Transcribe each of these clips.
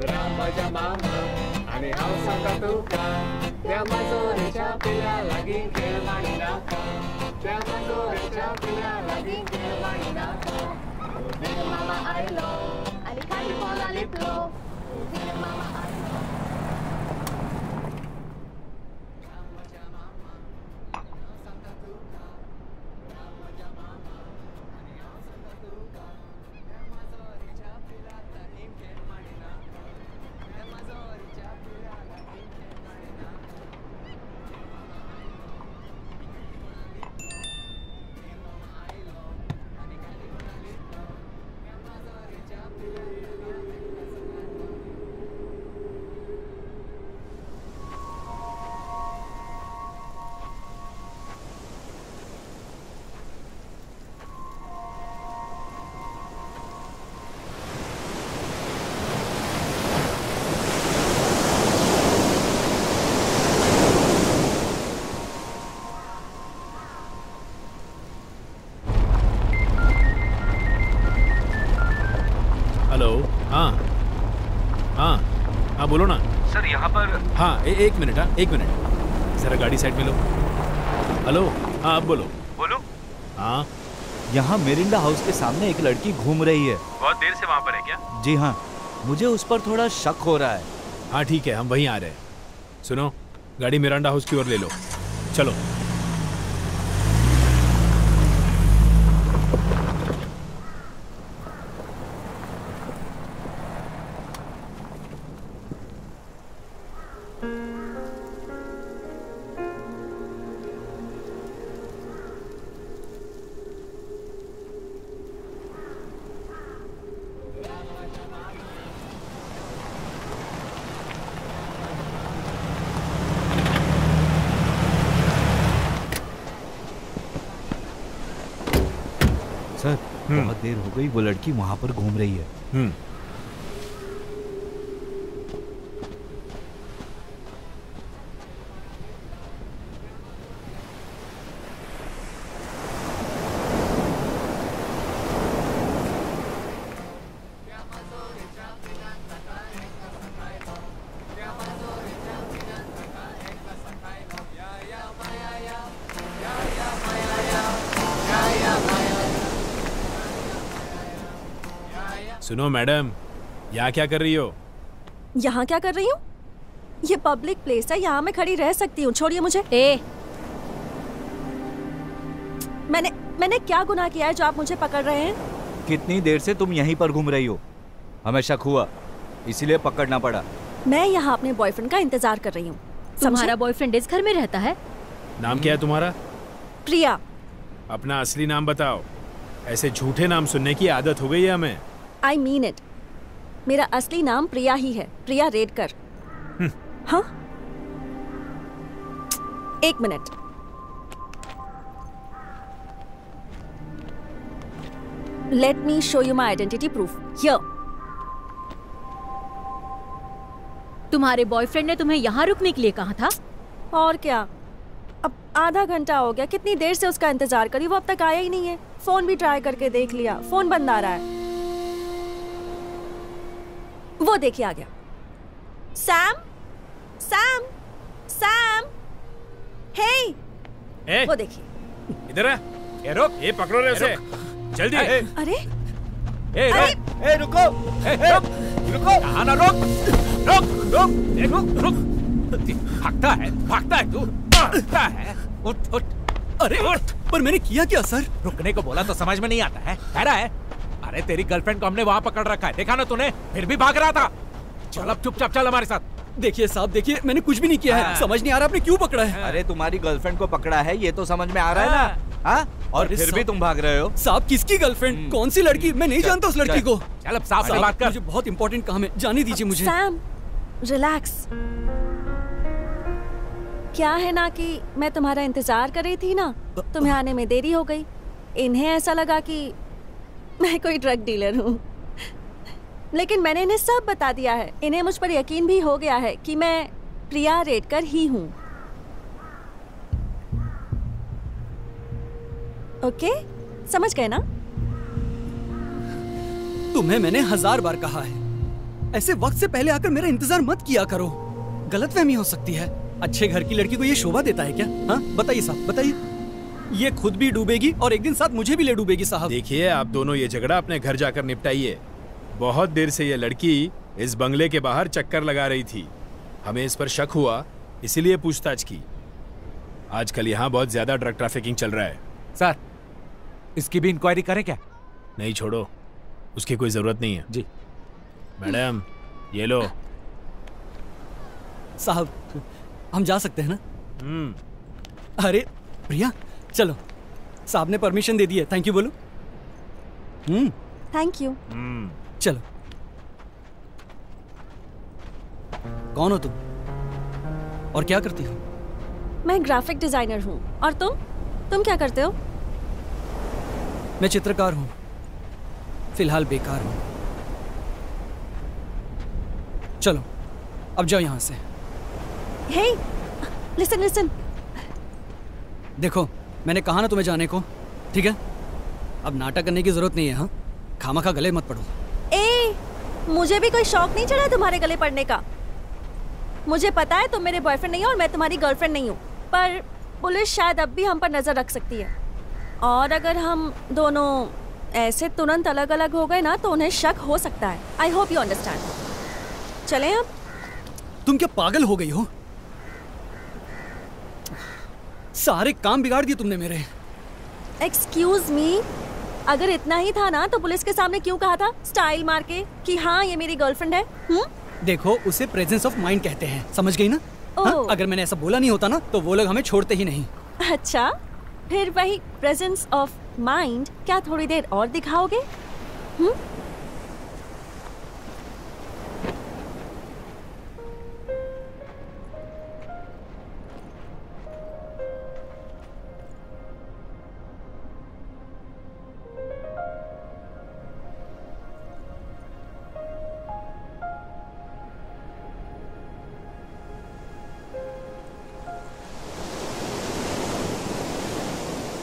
रामाच्या मामा आणि हौसाचा तुका त्या माजोरीच्या पिल्लाला घेऊन खेळ मांडी नाका त्या माजोरीच्या पिल्लाला घेऊन खेळ मांडी नाका मामा आयलो आणि खाली पोला लिपलो मामा आयलो रामाच्या मामा हौसाचा तुका रामाच्या मामा आणि हौसाचा तुका त्या माजोरीच्या पिल्लाला घेऊन खेळ मांडी नाका त्या माजोरीच्या पिल्लाला घेऊन खेळ मांडी नाका हाँ बोलो ना सर यहाँ पर। हाँ एक मिनट, हाँ एक मिनट, जरा गाड़ी साइड में लो। हेलो हाँ अब बोलो। बोलो। हाँ यहाँ मिरिंडा हाउस के सामने एक लड़की घूम रही है। बहुत देर से वहाँ पर है क्या? जी हाँ, मुझे उस पर थोड़ा शक हो रहा है। हाँ ठीक है, हम वहीं आ रहे हैं। सुनो, गाड़ी मिरांडा हाउस की ओर ले लो, चलो। सर बहुत देर हो गई, वो लड़की वहां पर घूम रही है। सुनो मैडम, यहाँ क्या कर रही हो? यहाँ क्या कर रही हूँ? ये पब्लिक प्लेस है, यहाँ मैं खड़ी रह सकती हूँ, छोड़िए मुझे। मैंने क्या गुनाह किया है जो आप मुझे पकड़ रहे हैं? कितनी देर से तुम यहीं पर घूम रही हो? हमें शक हुआ, इसीलिए पकड़ना पड़ा। मैं यहाँ अपने बॉयफ्रेंड का इंतजार कर रही हूँ। तुम्हारा बॉयफ्रेंड इस घर में रहता है? नाम क्या है तुम्हारा? प्रिया। अपना असली नाम बताओ, ऐसे झूठे नाम सुनने की आदत हो गई है हमें। I mean it. मेरा असली नाम प्रिया ही है, प्रिया रेडकर। हाँ? एक minute. Let me show you my identity proof. Here. तुम्हारे बॉयफ्रेंड ने तुम्हें यहाँ रुकने के लिए कहा था? और क्या? अब आधा घंटा हो गया, कितनी देर से उसका इंतजार करी, वो अब तक आया ही नहीं है। फोन भी ट्राई करके देख लिया, फोन बंद आ रहा है। वो देखिए आ गया। सैम, सैम, सैम, हे, वो देखिए। इधर है, ये रुक, ये पकड़ो रे उसे, जल्दी। अरे, ए रुको, रुको, आना रुक, रुक, रुक, भागता है तू, भागता है। उठ, अरे उठ, पर मैंने किया क्या सर? रुकने को बोला तो समझ में नहीं आता है, ठहरा है। अरे तेरी गर्लफ्रेंड को हमने वहाँ पकड़ रखा है, देखा ना तूने? फिर भी भाग रहा था। चल अब चुपचाप चल हमारे साथ। देखिए साहब, देखिए मैंने कुछ भी नहीं किया है, समझ नहीं आ रहा आपने क्यों पकड़ा है। अरे तुम्हारी गर्लफ्रेंड को पकड़ा है ये तो समझ में आ रहा है ना? हाँ? और फिर भी तुम भाग रहे हो। साहब किसकी गर्लफ्रेंड? कौन सी लड़की? मैं नहीं जानता उस लड़की को। चल अब साफ से बात कर, मुझे बहुत इंपॉर्टेंट काम है, जाने दीजिए मुझे। Sam, relax. क्या है ना कि मैं तुम्हारा इंतजार कर रही थी ना, तुम्हें आने में देरी हो गई। इन्हें ऐसा लगा कि मैं कोई ड्रग डीलर हूँ, लेकिन मैंने इन्हें सब बता दिया है। इन्हें मुझ पर यकीन भी हो गया है कि मैं प्रिया रेडकर ही हूँ। ओके, समझ गए ना? तुम्हें मैंने 1000 बार कहा है, ऐसे वक्त से पहले आकर मेरा इंतजार मत किया करो, गलतफहमी हो सकती है। अच्छे घर की लड़की को ये शोभा देता है क्या? हाँ बताइए साहब, बताइए। ये खुद भी डूबेगी और एक दिन साथ मुझे भी ले डूबेगी साहब। देखिए, आप दोनों ये झगड़ा अपने घर जाकर निपटाइए। बहुत देर से ये लड़की इस बंगले के बाहर चक्कर लगा रही थी। हमें इस पर शक हुआ, इसीलिए पूछताछ की। आजकल यहाँ बहुत ज्यादा ड्रग ट्रैफिकिंग चल रहा है। सर, इसकी भी इंक्वायरी करें क्या? नहीं, छोड़ो, उसकी कोई जरूरत नहीं है। जी मैडम, ये लो। साहब, हम जा सकते हैं ना? अरे प्रिया, चलो, साहब ने परमिशन दे दी है। थैंक यू बोलो। Thank you. चलो। कौन हो तुम और क्या करती हो? मैं ग्राफिक डिजाइनर हूँ। और तुम क्या करते हो? मैं चित्रकार हूँ, फिलहाल बेकार हूँ। चलो अब जाओ यहाँ से। हे, लिसन। देखो, मैंने कहा ना तुम्हें जाने को, ठीक है? अब नाटक करने की जरूरत नहीं है। हाँ, खामखा गले मत पड़ो। मुझे भी कोई शौक नहीं चढ़ा तुम्हारे गले पड़ने का। मुझे पता है तुम मेरे बॉयफ्रेंड नहीं हो और मैं तुम्हारी गर्लफ्रेंड नहीं हूँ, पर पुलिस शायद अब भी हम पर नजर रख सकती है। और अगर हम दोनों ऐसे तुरंत अलग अलग हो गए ना तो उन्हें शक हो सकता है। I hope you understand. चलें अब? तुम क्या पागल हो गई हो? सारे काम बिगाड़ दिए तुमने मेरे। एक्सक्यूज मी, अगर इतना ही था ना तो पुलिस के सामने क्यों कहा था स्टाइल मार के कि हाँ ये मेरी गर्लफ्रेंड है? देखो, उसे प्रेजेंस ऑफ माइंड कहते हैं, समझ गई ना? हाँ? अगर मैंने ऐसा बोला नहीं होता ना तो वो लोग हमें छोड़ते ही नहीं। अच्छा, फिर वही प्रेजेंस ऑफ माइंड क्या थोड़ी देर और दिखाओगे?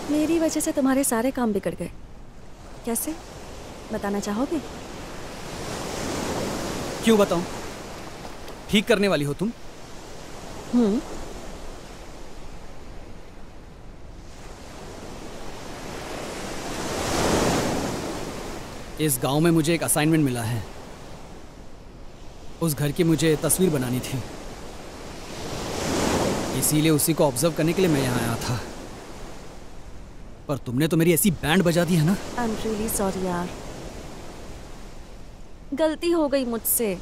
मेरी वजह से तुम्हारे सारे काम बिगड़ गए। कैसे, बताना चाहोगे? क्यों बताऊं? ठीक करने वाली हो तुम? इस गांव में मुझे एक असाइनमेंट मिला है। उस घर की मुझे तस्वीर बनानी थी, इसीलिए उसी को ऑब्जर्व करने के लिए मैं यहाँ आया था। पर तुमने तो मेरी ऐसी बैंड बजा दी है ना। आई एम रियली सॉरी यार, गलती हो गई मुझसे।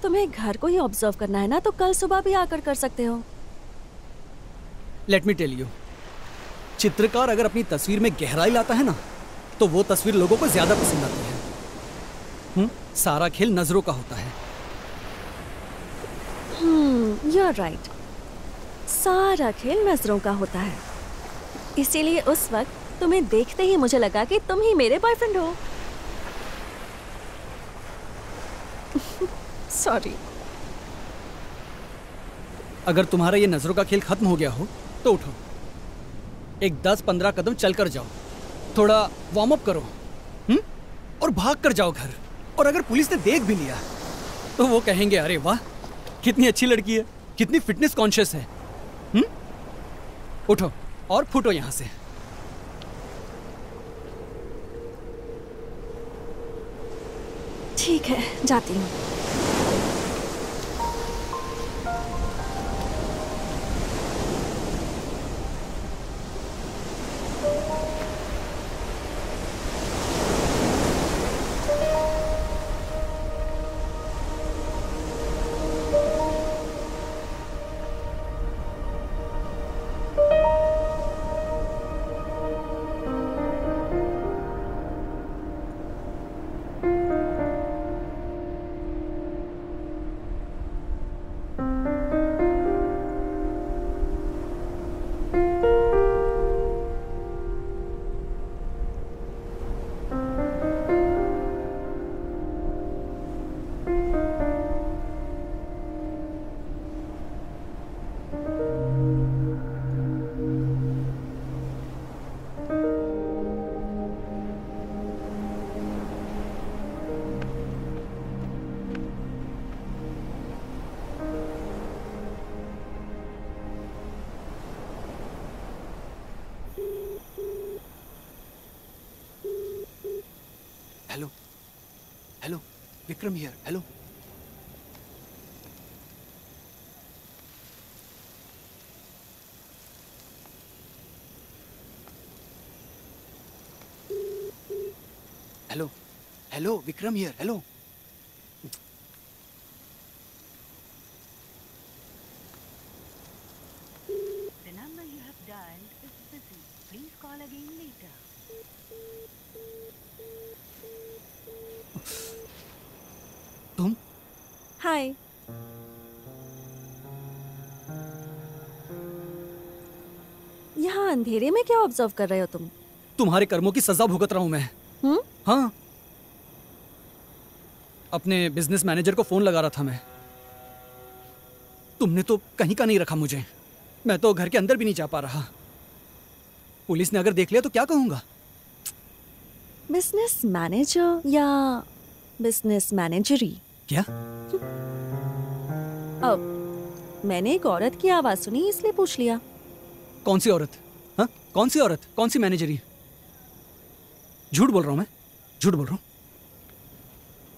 तुम्हें घर को ही ऑब्जर्व करना है ना तो कल सुबह भी आकर कर सकते हो। लेट मी टेल यू, चित्रकार अगर अपनी तस्वीर में गहराई लाता है ना तो वो तस्वीर लोगों को ज्यादा पसंद आती है। सारा खेल नजरों का होता है। यू आर राइट, सारा खेल नजरों का होता है। इसीलिए उस वक्त तुम्हें देखते ही मुझे लगा कि तुम ही मेरे बॉयफ्रेंड हो। सॉरी। अगर तुम्हारा ये नजरों का खेल खत्म हो गया हो तो उठो, एक 10-15 कदम चलकर जाओ, थोड़ा वार्म अप करो, और भाग कर जाओ घर। और अगर पुलिस ने देख भी लिया तो वो कहेंगे, अरे वाह कितनी अच्छी लड़की है, कितनी फिटनेस कॉन्शियस है। उठो और फूटो यहां से। ठीक है, जाती हूँ। Hello hello Vikram here hello. Hello hello Vikram here hello. The number you have dialed is busy. Please call again later. तुम हाय। यहाँ अंधेरे में क्या ऑब्जर्व कर रहे हो तुम? तुम्हारे कर्मों की सजा भुगत रहा हूं मैं। हाँ, अपने बिजनेस मैनेजर को फोन लगा रहा था मैं। तुमने तो कहीं का नहीं रखा मुझे। मैं तो घर के अंदर भी नहीं जा पा रहा। पुलिस ने अगर देख लिया तो क्या कहूंगा? बिजनेस मैनेजर या बिजनेस मैनेजरी? क्या? अब मैंने एक औरत की आवाज सुनी इसलिए पूछ लिया। कौन सी औरत? हाँ, कौन सी औरत? कौन सी मैनेजरी? झूठ बोल रहा हूं मैं, झूठ बोल रहा हूं।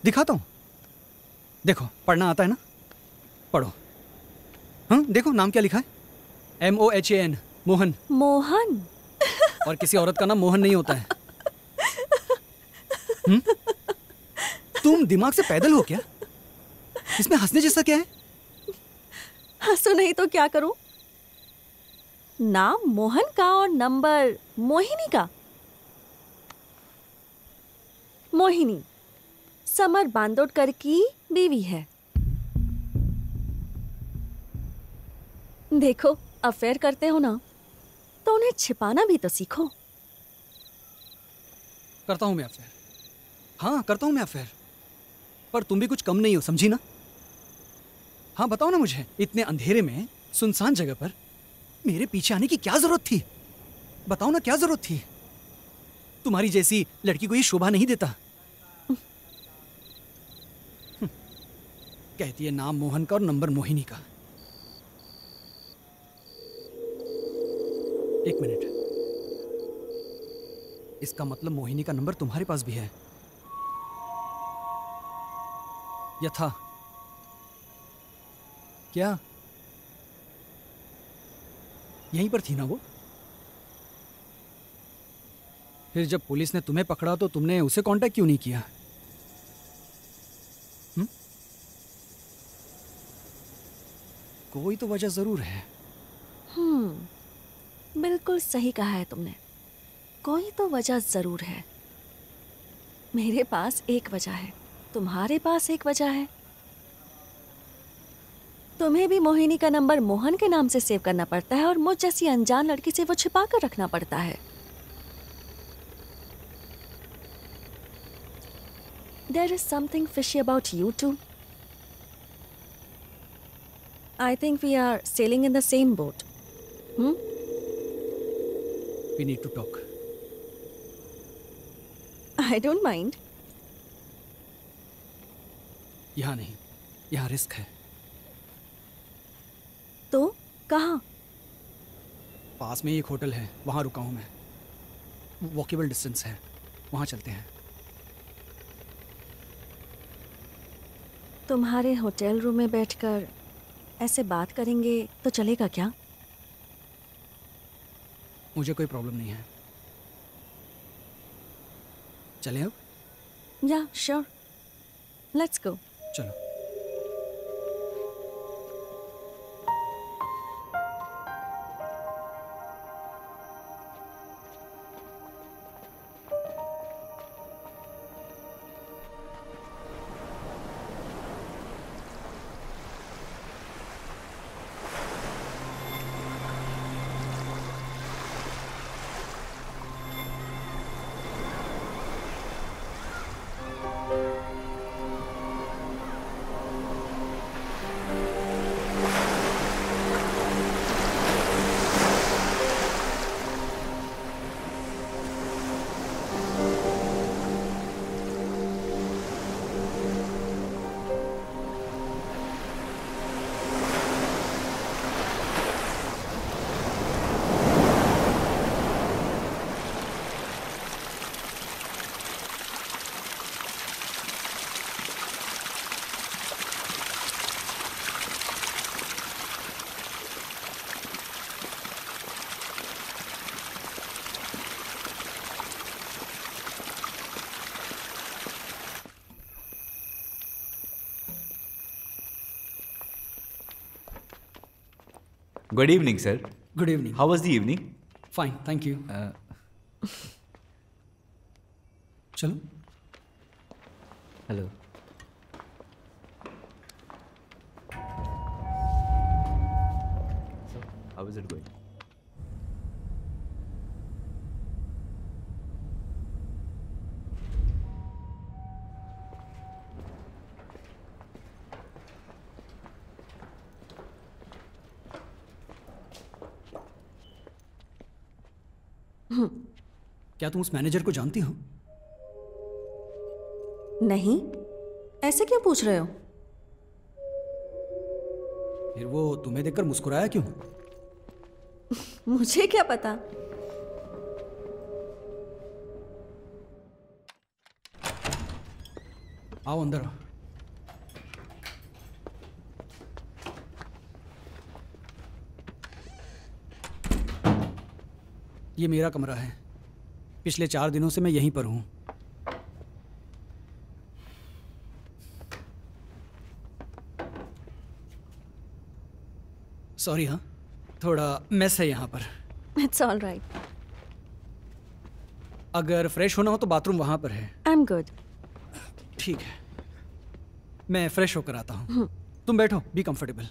दिखाता हूं, देखो पढ़ना आता है ना, पढ़ो। हाँ देखो नाम क्या लिखा है, MOHAN, मोहन। मोहन? और किसी औरत का नाम मोहन नहीं होता है। तुम दिमाग से पैदल हो क्या? इसमें हंसने जैसा क्या है? हंसो नहीं तो क्या करूं? नाम मोहन का और नंबर मोहिनी का। मोहिनी समर बांदोडकर की बीवी है। देखो अफेयर करते हो ना तो उन्हें छिपाना भी तो सीखो। करता हूं मैं अफेयर, हाँ करता हूं मैं अफेयर, पर तुम भी कुछ कम नहीं हो, समझी ना? हाँ बताओ ना मुझे, इतने अंधेरे में सुनसान जगह पर मेरे पीछे आने की क्या जरूरत थी? बताओ ना क्या जरूरत थी? तुम्हारी जैसी लड़की को ये शोभा नहीं देता। कहती है नाम मोहन का और नंबर मोहिनी का। एक मिनट, इसका मतलब मोहिनी का नंबर तुम्हारे पास भी है? यथा क्या यहीं पर थी ना वो? फिर जब पुलिस ने तुम्हें पकड़ा तो तुमने उसे कांटेक्ट क्यों नहीं किया? कोई तो वजह जरूर है। बिल्कुल सही कहा है तुमने, कोई तो वजह जरूर है। मेरे पास एक वजह है, तुम्हारे पास एक वजह है। तुम्हें भी मोहिनी का नंबर मोहन के नाम से सेव करना पड़ता है और मुझ जैसी अनजान लड़की से वो छिपा कर रखना पड़ता है। There is something fishy about you two. I think we are sailing in the same boat. We need to talk. I don't mind. यहाँ नहीं, यहाँ रिस्क है। तो कहाँ? पास में ही एक होटल है, वहाँ रुका हूँ मैं। वॉकेबल डिस्टेंस है, वहाँ चलते हैं। तुम्हारे होटल रूम में बैठकर ऐसे बात करेंगे तो चलेगा क्या? मुझे कोई प्रॉब्लम नहीं है। चलें अब? या श्योर, लेट्स गो। चलो। Good evening, sir. Good evening. How was the evening? Fine, thank you. चलो. Hello. So, how is it going? क्या तुम उस मैनेजर को जानती हो? नहीं, ऐसे क्यों पूछ रहे हो? फिर वो तुम्हें देखकर मुस्कुराया क्यों? मुझे क्या पता. आओ अंदर आओ. ये मेरा कमरा है. पिछले 4 दिनों से मैं यहीं पर हूं. सॉरी. हाँ, थोड़ा मेस है यहाँ पर. It's all right. अगर फ्रेश होना हो तो बाथरूम वहाँ पर है. I am good. ठीक है, मैं फ्रेश होकर आता हूँ. तुम बैठो, be comfortable.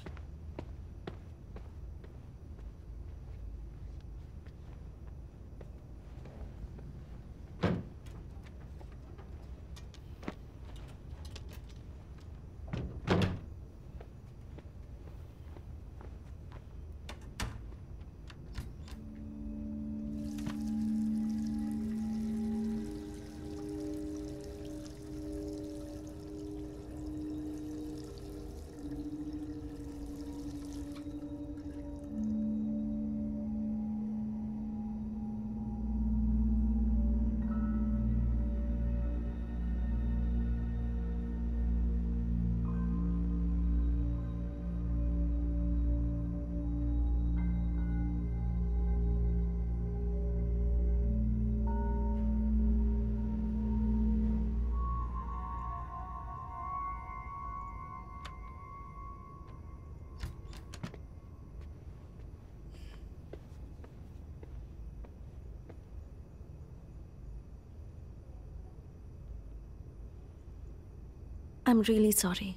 I am really sorry.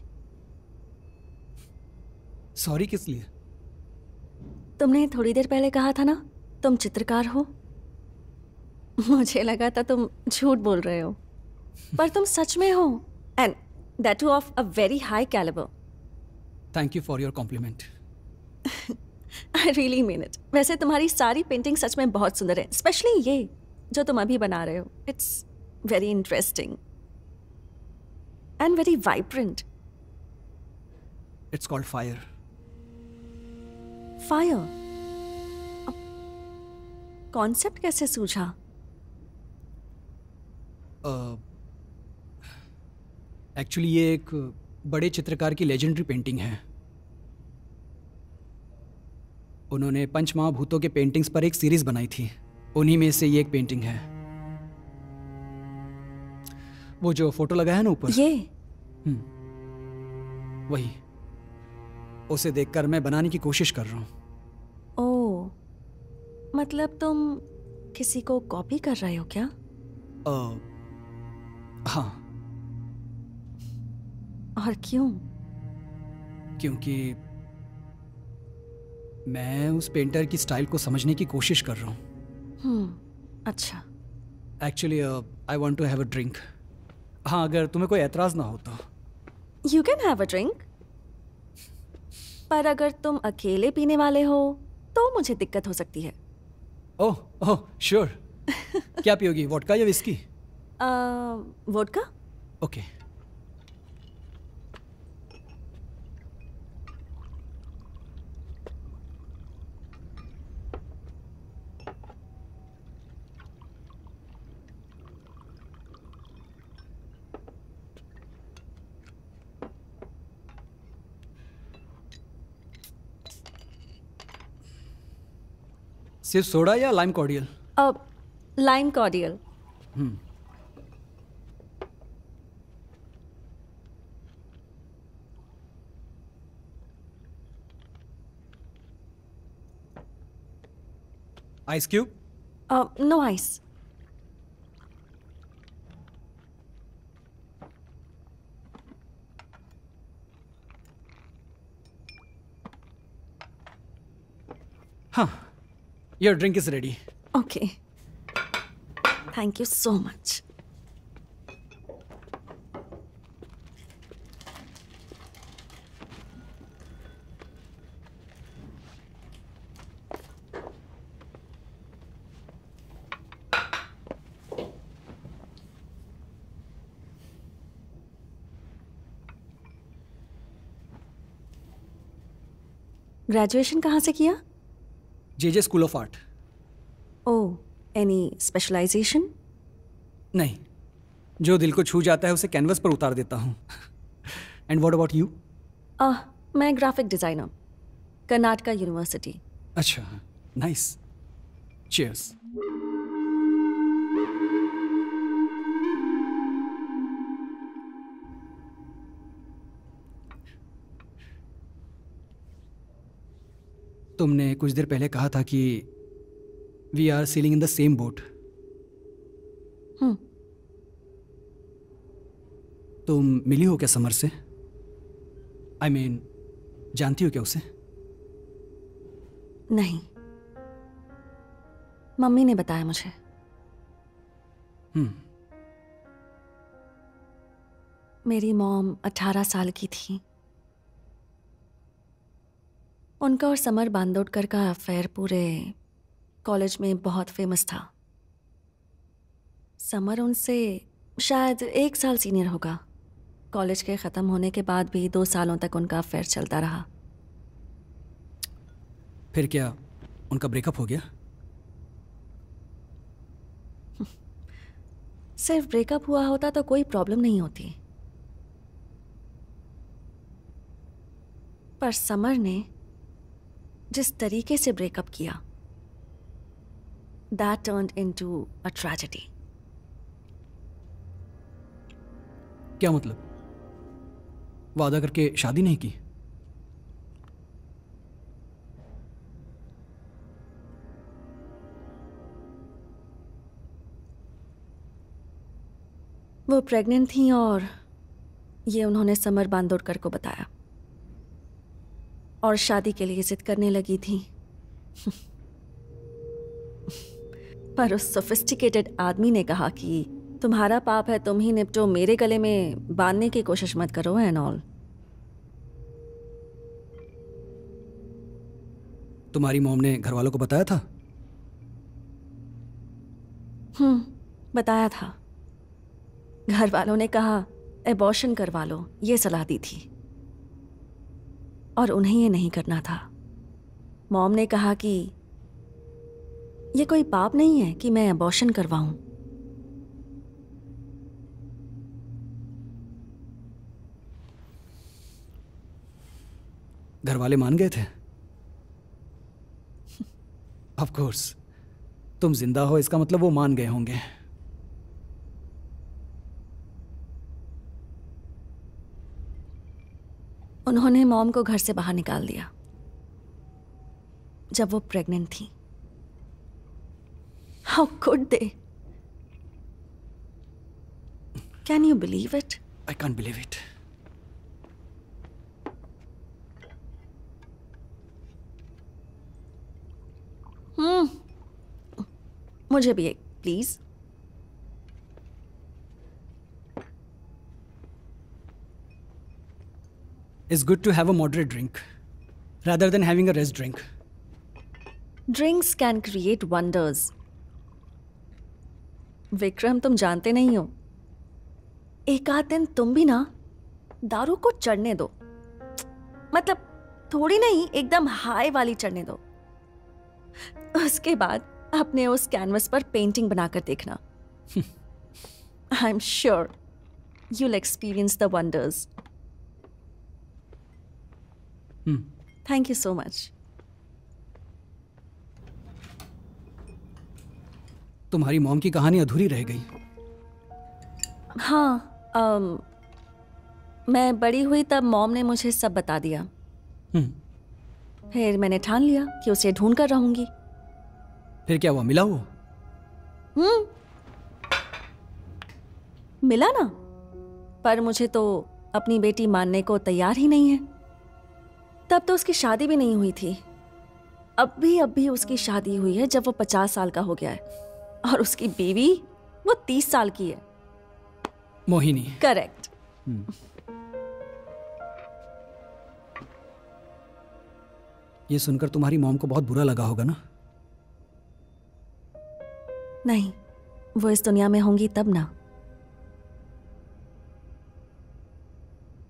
Sorry किस लिए? तुमने थोड़ी देर पहले कहा था ना तुम चित्रकार हो. मुझे लगा था तुम झूठ बोल रहे हो, पर तुम सच में हो. And that too of a very high calibre. Thank you for your compliment. I really mean it. वैसे तुम्हारी सारी पेंटिंग सच में बहुत सुंदर है, स्पेशली ये जो तुम अभी बना रहे हो. It's very interesting and very vibrant. It's called fire. Fire. Concept कैसे सूझा? एक्चुअली ये एक बड़े चित्रकार की लेजेंडरी पेंटिंग है. उन्होंने पंचमहाभूतों के पेंटिंग्स पर एक सीरीज बनाई थी. उन्हीं में से ये एक पेंटिंग है. वो जो फोटो लगा है ना ऊपर, ये वही. उसे देखकर मैं बनाने की कोशिश कर रहा हूँ. ओह, मतलब तुम किसी को कॉपी कर रहे हो क्या? हाँ. और क्यों? क्योंकि मैं उस पेंटर की स्टाइल को समझने की कोशिश कर रहा हूँ. अच्छा. Actually I want to have a drink. हाँ, अगर तुम्हें कोई एतराज ना हो तो. You can have a drink, पर अगर तुम अकेले पीने वाले हो तो मुझे दिक्कत हो सकती है. Oh oh sure. क्या पियोगी, वोडका या विस्की? वोडका. ओके. सिर्फ सोडा या lime cordial? Lime cordial. Ice cube? No ice. हाँ, your drink is ready. Okay, thank you so much. Graduation कहाँ से किया? JJ school of art. Oh, any specialisation? नहीं, जो दिल को छू जाता है उसे कैनवस पर उतार देता हूँ। And what about you? मैं ग्राफिक डिजाइनर, कर्नाटका यूनिवर्सिटी। अच्छा, नाइस। चीयर्स। तुमने कुछ देर पहले कहा था कि we are sailing in the same boat. तुम मिली हो क्या समर से? आई मीन, जानती हो क्या उसे? नहीं, मम्मी ने बताया मुझे। मेरी मॉम 18 साल की थी। उनका और समर बांदोडकर का अफेयर पूरे कॉलेज में बहुत फेमस था। समर उनसे शायद 1 साल सीनियर होगा। कॉलेज के ख़त्म होने के बाद भी 2 सालों तक उनका अफेयर चलता रहा। फिर क्या उनका ब्रेकअप हो गया? सिर्फ ब्रेकअप हुआ होता तो कोई प्रॉब्लम नहीं होती, पर समर ने जिस तरीके से ब्रेकअप किया, that turned into a tragedy. क्या मतलब? वादा करके शादी नहीं की? वो प्रेग्नेंट थी और ये उन्होंने समर बांदोडकर को बताया और शादी के लिए जिद करने लगी थी। पर उस सोफिस्टिकेटेड आदमी ने कहा कि तुम्हारा पाप है, तुम ही निपटो, मेरे गले में बांधने की कोशिश मत करो एंड ऑल। तुम्हारी मॉम ने घर वालों को बताया था? बताया था। घर वालों ने कहा एबॉर्शन करवा लो, ये सलाह दी थी, और उन्हें ये नहीं करना था। मॉम ने कहा कि ये कोई पाप नहीं है कि मैं एबॉर्शन करवाऊं। घर वाले मान गए थे? ऑफ कोर्स, तुम जिंदा हो इसका मतलब वो मान गए होंगे। उन्होंने मॉम को घर से बाहर निकाल दिया जब वो प्रेग्नेंट थी। How could they? Can you believe it? I can't believe it. मुझे भी एक please. It's good to have a moderate drink rather than having a rest drink. Drinks can create wonders. Vikram, तुम जानते नहीं हो, एक आध दिन तुम भी ना दारू को चढ़ने दो। मतलब थोड़ी नहीं, एकदम हाई वाली चढ़ने दो। उसके बाद अपने उस कैनवस पर पेंटिंग बनाकर देखना। I am sure you'll experience the wonders. Thank you so much. तुम्हारी मॉम की कहानी अधूरी रह गई। हाँ, मैं बड़ी हुई तब मॉम ने मुझे सब बता दिया। फिर मैंने ठान लिया कि उसे ढूंढ कर रहूंगी। फिर क्या हुआ, मिला वो? मिला ना, पर मुझे तो अपनी बेटी मानने को तैयार ही नहीं है। तब तो उसकी शादी भी नहीं हुई थी। अभी उसकी शादी हुई है जब वो 50 साल का हो गया है, और उसकी बीवी वो 30 साल की है। मोहिनी। करेक्ट। ये सुनकर तुम्हारी मॉम को बहुत बुरा लगा होगा ना? नहीं, वो इस दुनिया में होंगी तब ना।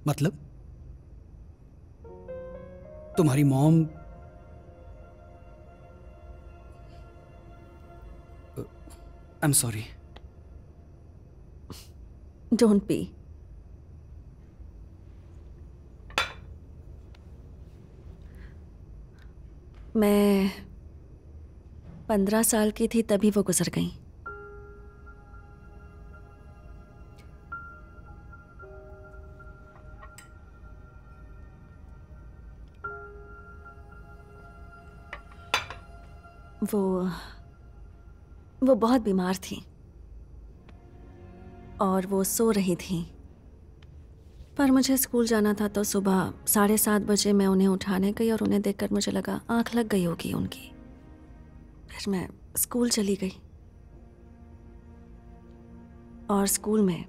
मतलब तुम्हारी mom I am sorry. Don't be. मैं 15 साल की थी तभी वो गुजर गई। वो बहुत बीमार थी और वो सो रही थी, पर मुझे स्कूल जाना था तो सुबह 7:30 बजे मैं उन्हें उठाने गई और उन्हें देखकर मुझे लगा आंख लग गई होगी उनकी। फिर मैं स्कूल चली गई और स्कूल में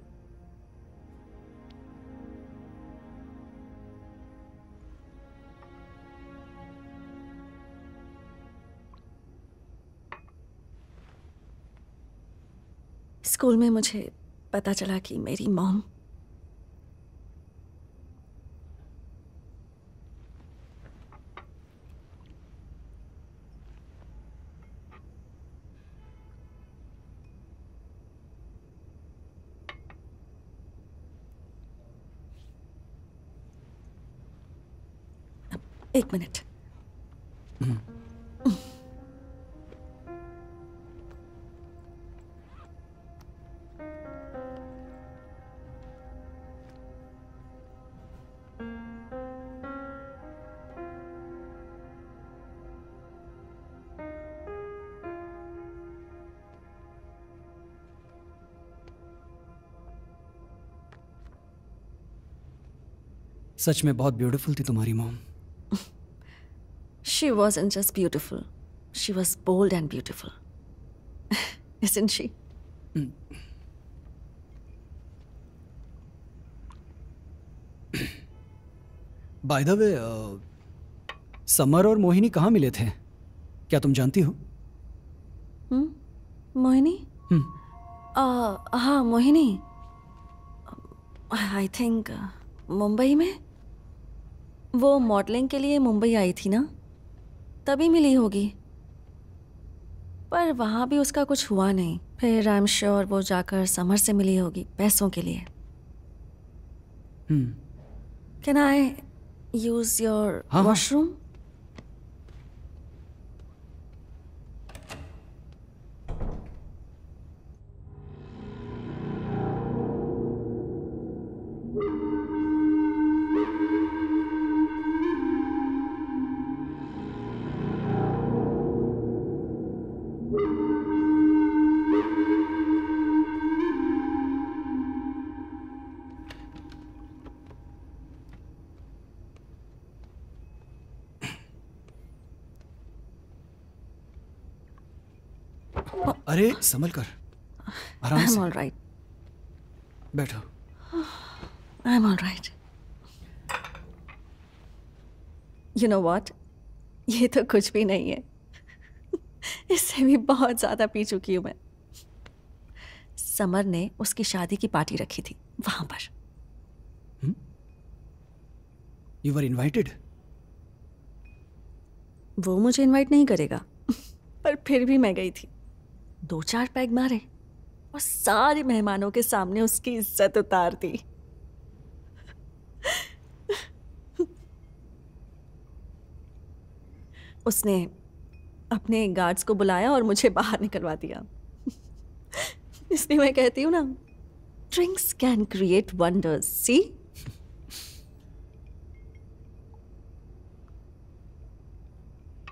मुझे पता चला कि मेरी मॉम एक मिनट। सच में बहुत ब्यूटीफुल थी तुम्हारी mom. She wasn't just beautiful. She was bold and beautiful. Isn't she? By the way, summer और मोहिनी कहाँ मिले थे, क्या तुम जानती हो? मोहिनी? हाँ, मोहिनी आई थिंक मुंबई में। वो मॉडलिंग के लिए मुंबई आई थी ना, तभी मिली होगी। पर वहाँ भी उसका कुछ हुआ नहीं। फिर आई एम श्योर वो जाकर समर से मिली होगी पैसों के लिए। Can I use your washroom? अरे संभल कर, आराम से। I'm all right. बैठो। I'm all right. You know what? ये तो कुछ भी नहीं है। इससे भी बहुत ज्यादा पी चुकी हूं मैं। समर ने उसकी शादी की पार्टी रखी थी वहां पर। You were invited? वो मुझे इनवाइट नहीं करेगा, पर फिर भी मैं गई थी। 2-4 पैग मारे और सारे मेहमानों के सामने उसकी इज्जत उतार दी। उसने अपने गार्ड्स को बुलाया और मुझे बाहर निकलवा दिया। इसलिए मैं कहती हूँ ना, ड्रिंक्स कैन क्रिएट वंडर्स। सी?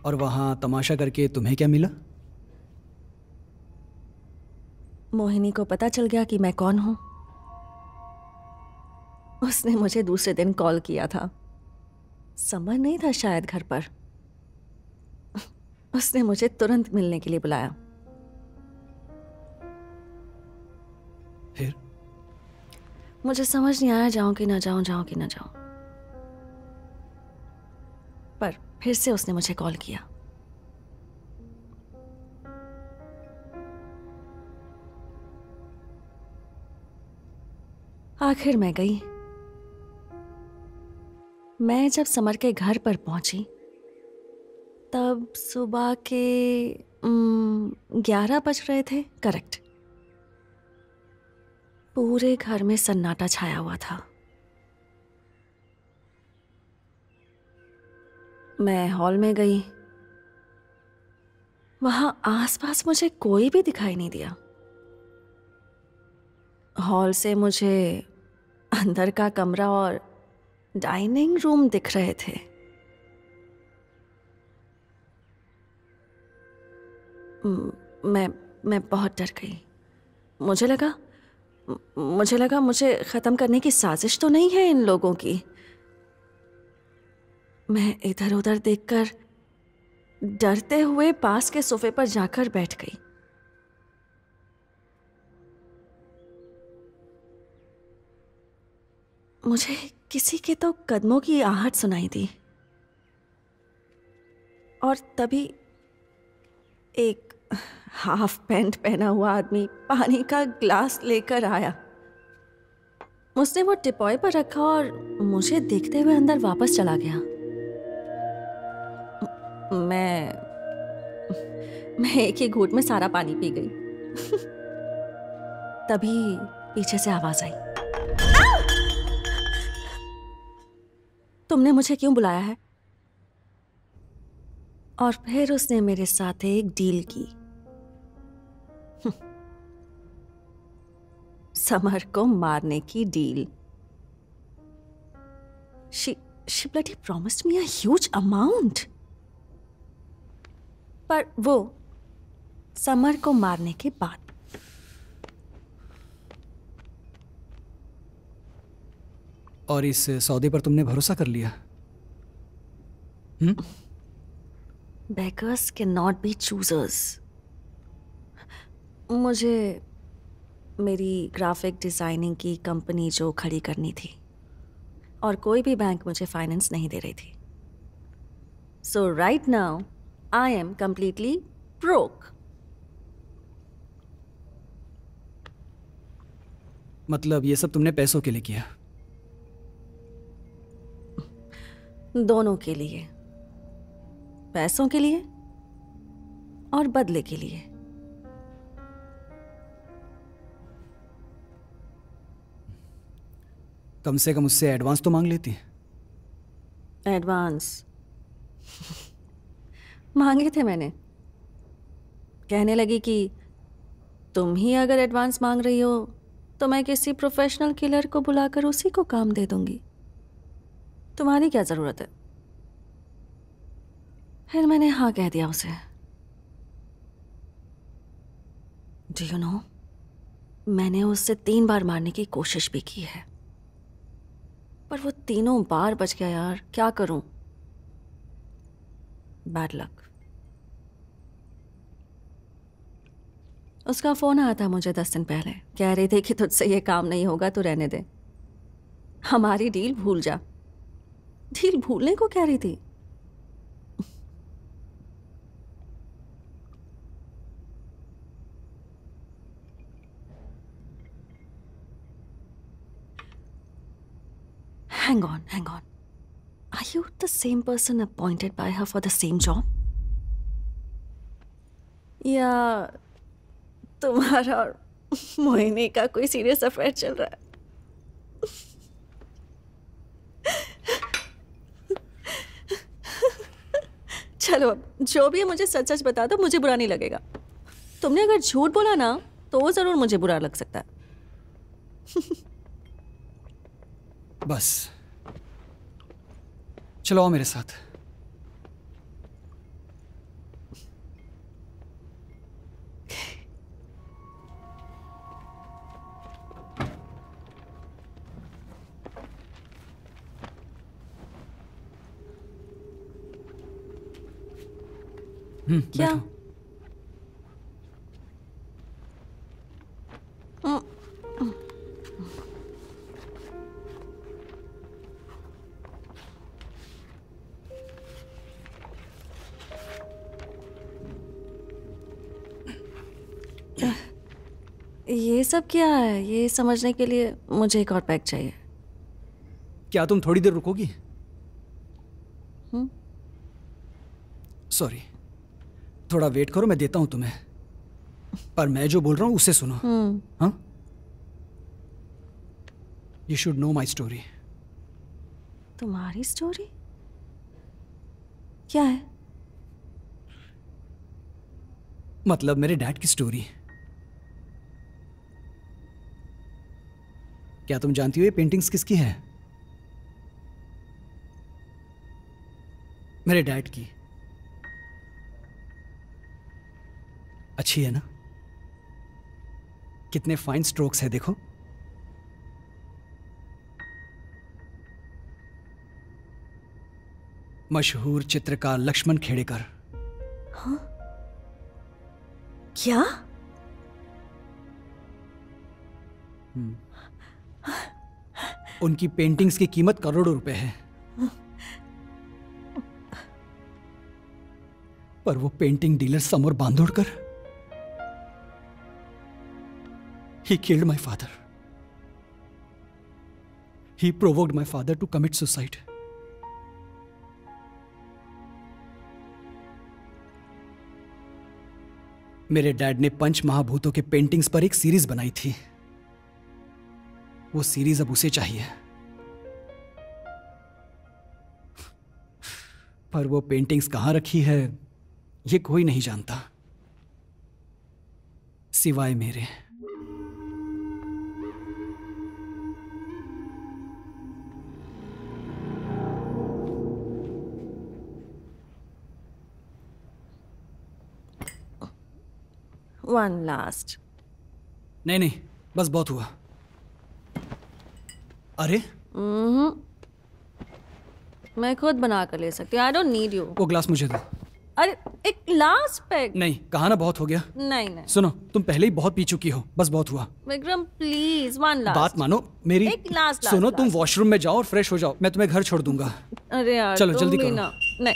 और वहां तमाशा करके तुम्हें क्या मिला? मोहिनी को पता चल गया कि मैं कौन हूं। उसने मुझे दूसरे दिन कॉल किया था। समर नहीं था शायद घर पर। उसने मुझे तुरंत मिलने के लिए बुलाया। फिर मुझे समझ नहीं आया जाऊं कि ना जाऊं, जाऊं कि ना जाऊं। पर फिर से उसने मुझे कॉल किया। आखिर मैं गई। मैं जब समर के घर पर पहुंची तब सुबह के 11 बज रहे थे। करेक्ट। पूरे घर में सन्नाटा छाया हुआ था। मैं हॉल में गई। वहां आसपास मुझे कोई भी दिखाई नहीं दिया। हॉल से मुझे अंदर का कमरा और डाइनिंग रूम दिख रहे थे। मैं बहुत डर गई। मुझे लगा मुझे खत्म करने की साजिश तो नहीं है इन लोगों की। मैं इधर उधर देखकर डरते हुए पास के सोफे पर जाकर बैठ गई। मुझे किसी के तो कदमों की आहट सुनाई दी और तभी एक हाफ पैंट पहना हुआ आदमी पानी का ग्लास लेकर आया। उसने वो टिपॉय पर रखा और मुझे देखते हुए अंदर वापस चला गया। मैं एक ही घूंट में सारा पानी पी गई। तभी पीछे से आवाज आई, तुमने मुझे क्यों बुलाया है? और फिर उसने मेरे साथ एक डील की। समर को मारने की deal. She bloody promised me a huge amount. पर वो समर को मारने के बाद। और इस सौदे पर तुमने भरोसा कर लिया? Beggars cannot be choosers. मुझे मेरी ग्राफिक डिजाइनिंग की कंपनी जो खड़ी करनी थी और कोई भी बैंक मुझे फाइनेंस नहीं दे रही थी। So right now I am completely broke. मतलब ये सब तुमने पैसों के लिए किया? दोनों के लिए, पैसों के लिए और बदले के लिए। कम से कम उससे एडवांस तो मांग लेती। एडवांस मांगे थे मैंने। कहने लगी कि तुम ही अगर एडवांस मांग रही हो तो मैं किसी प्रोफेशनल किलर को बुलाकर उसी को काम दे दूंगी, तुम्हारी क्या जरूरत है। फिर मैंने हाँ कह दिया उसे। डू यू नो, मैंने उससे 3 बार मारने की कोशिश भी की है, पर वो तीनों बार बच गया यार। क्या करूं? Bad luck. उसका फोन आया था मुझे 10 दिन पहले। कह रही थी कि तुझसे ये काम नहीं होगा, तो रहने दे, हमारी डील भूल जा। डील भूलने को कह रही थी। Hang on. Are you the same person appointed by her for the same job? या तुम्हारा और मोहिनी का कोई सीरियस अफेयर चल रहा है? चलो, अब जो भी है मुझे सच सच बता दो, मुझे बुरा नहीं लगेगा। तुमने अगर झूठ बोला ना तो वो जरूर मुझे बुरा लग सकता है। बस चलो आओ मेरे साथ। क्या? बैठो। ये सब क्या है? ये समझने के लिए मुझे एक और पैक चाहिए। क्या तुम थोड़ी देर रुकोगी? सॉरी, थोड़ा वेट करो, मैं देता हूं तुम्हें। पर मैं जो बोल रहा हूं उसे सुनो। हाँ, you should know my story. तुम्हारी स्टोरी क्या है? मतलब मेरे डैड की स्टोरी। क्या तुम जानती हो ये पेंटिंग्स किसकी है? मेरे डैड की। अच्छी है ना? कितने फाइन स्ट्रोक्स है देखो। मशहूर चित्रकार लक्ष्मण खेड़ेकर। क्या? उनकी पेंटिंग्स की कीमत करोड़ों रुपए है। पर वो painting dealer Samar Bandodkar, he killed my father. He provoked my father to commit suicide. मेरे डैड ने पंच महाभूतों के पेंटिंग्स पर एक सीरीज बनाई थी। वो सीरीज अब उसे चाहिए। पर वो पेंटिंग्स कहां रखी है ये कोई नहीं जानता सिवाय मेरे। One last. नहीं नहीं, बस बहुत हुआ। अरे मैं खुद बना कर ले सकती हूँ। I don't need you. वो ग्लास मुझे दो। अरे एक लास्ट पैक। नहीं, कहा ना बहुत हो गया। नहीं नहीं सुनो, तुम पहले ही बहुत पी चुकी हो, बस बहुत हुआ। Vikram please, one last. बात मानो मेरी। एक लास्ट सुनो, तुम वॉशरूम में जाओ और फ्रेश हो जाओ, मैं तुम्हें घर छोड़ दूंगा। अरे यार चलो, तुम जल्दी भी करो। ना। नहीं।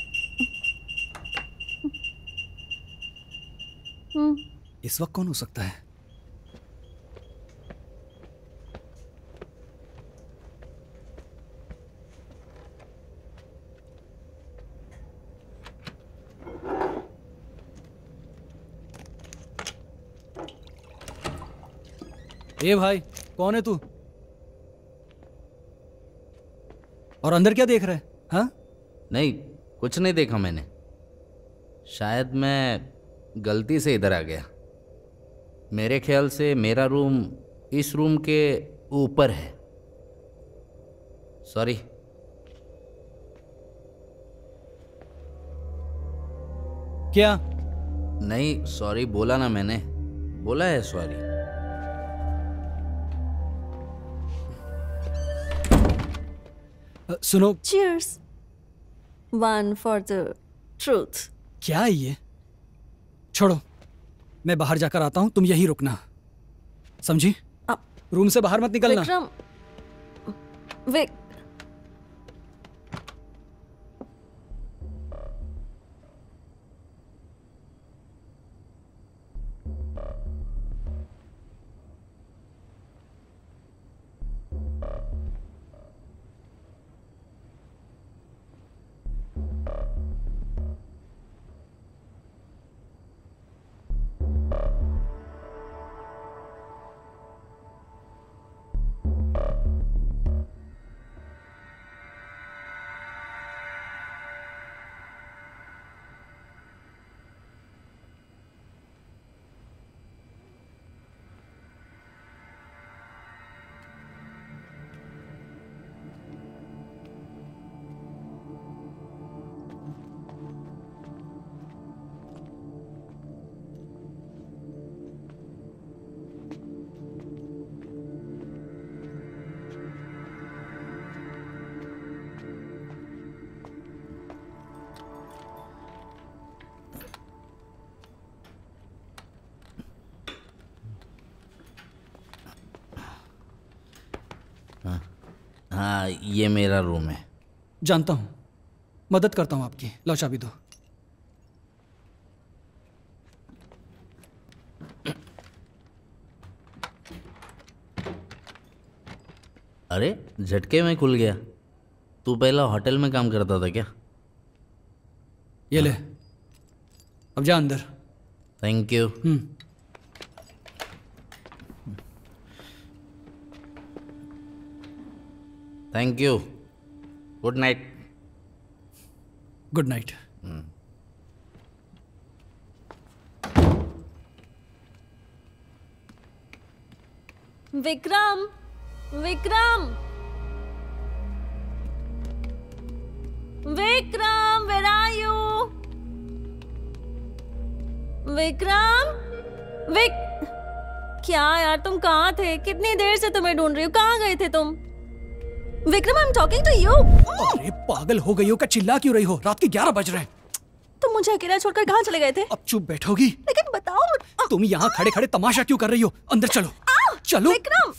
इस वक्त कौन हो सकता है? ए भाई, कौन है तू? और अंदर क्या देख रहा है? हाँ? नहीं, कुछ नहीं देखा मैंने। शायद मैं गलती से इधर आ गया। मेरे ख्याल से मेरा रूम इस रूम के ऊपर है। सॉरी। क्या? नहीं, सॉरी बोला ना मैंने। बोला है सॉरी। सुनो। Cheers. One for the truth. क्या है ये? छोड़ो, मैं बाहर जाकर आता हूं, तुम यहीं रुकना, समझी? रूम से बाहर मत निकलना। विक्रम, विक, हाँ, ये मेरा रूम है। जानता हूँ, मदद करता हूँ आपकी। लो चाबी दो। अरे झटके में खुल गया। तू पहला होटल में काम करता था क्या? ये ले, अब जा अंदर। Thank you. Thank you. Good night. Good night. Vikram, Vikram, Vikram, where are you? Vikram, क्या यार, तुम कहाँ थे? कितनी देर से तुम्हें ढूंढ रही हूँ। कहाँ गए थे तुम? Vikram, I am talking to you. अरे पागल हो गई हो क्या? चिल्ला क्यों रही हो? रात के 11 बज रहे हैं। तुम मुझे अकेला छोड़कर कहाँ चले गए थे? अब चुप बैठोगी? लेकिन बताओ। तुम यहाँ खड़े खड़े तमाशा क्यों कर रही हो? अंदर चलो। चलो। Vikram,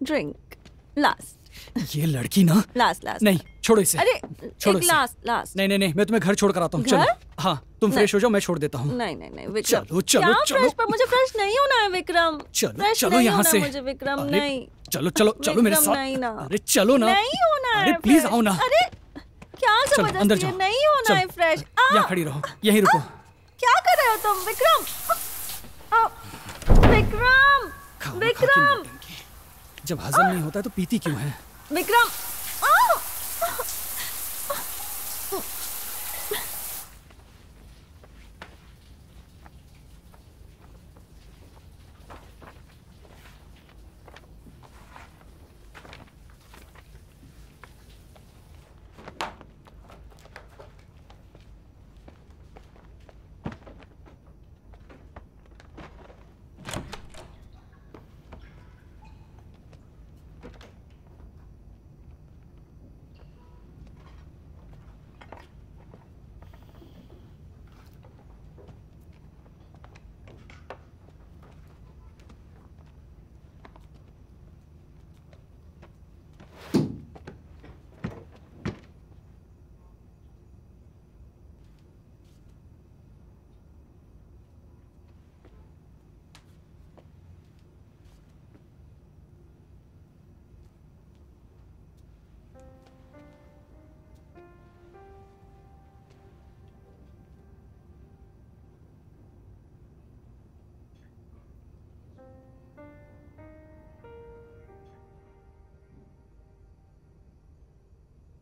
drink last. ये लड़की ना। लास्ट नहीं, छोड़ो इसे। अरे छोड़ो एक इसे। लास्ट। नहीं, मैं तुम्हें घर छोड़ कर आता हूँ। घर? चलो। हाँ, तुम फ्रेश हो जाओ, मैं छोड़ देता हूँ। नहीं विक्रम। चलो। क्या फ्रेश? पर मुझे फ्रेश नहीं होना है विक्रम। चलो यहाँ से। मुझे विक्रम अरे, नहीं। चलो मेरे साथ। नहीं ना। अरे चलो ना। नहीं होना है। अरे प्लीज आओ ना। अरे क्या चलो अंदर जाओ। नहीं होना है फ्रेश। यहाँ खड़ी रहो, यहीं रुको। क्या कर रहे हो तुम विक्रम? विक्रम, विक्रम, जब हजम नहीं होता है तो पीती क्यों है? विक्रम।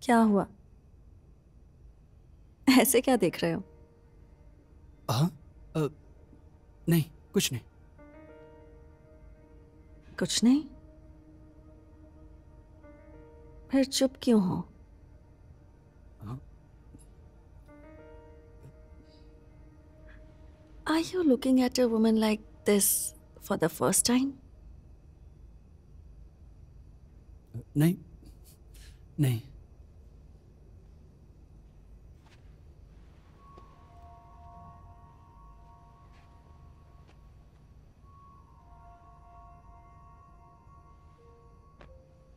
क्या हुआ? ऐसे क्या देख रहे हो? हाँ, नहीं, कुछ नहीं। कुछ नहीं? फिर चुप क्यों हो? Are you looking at a woman like this for the first time? नहीं, नहीं।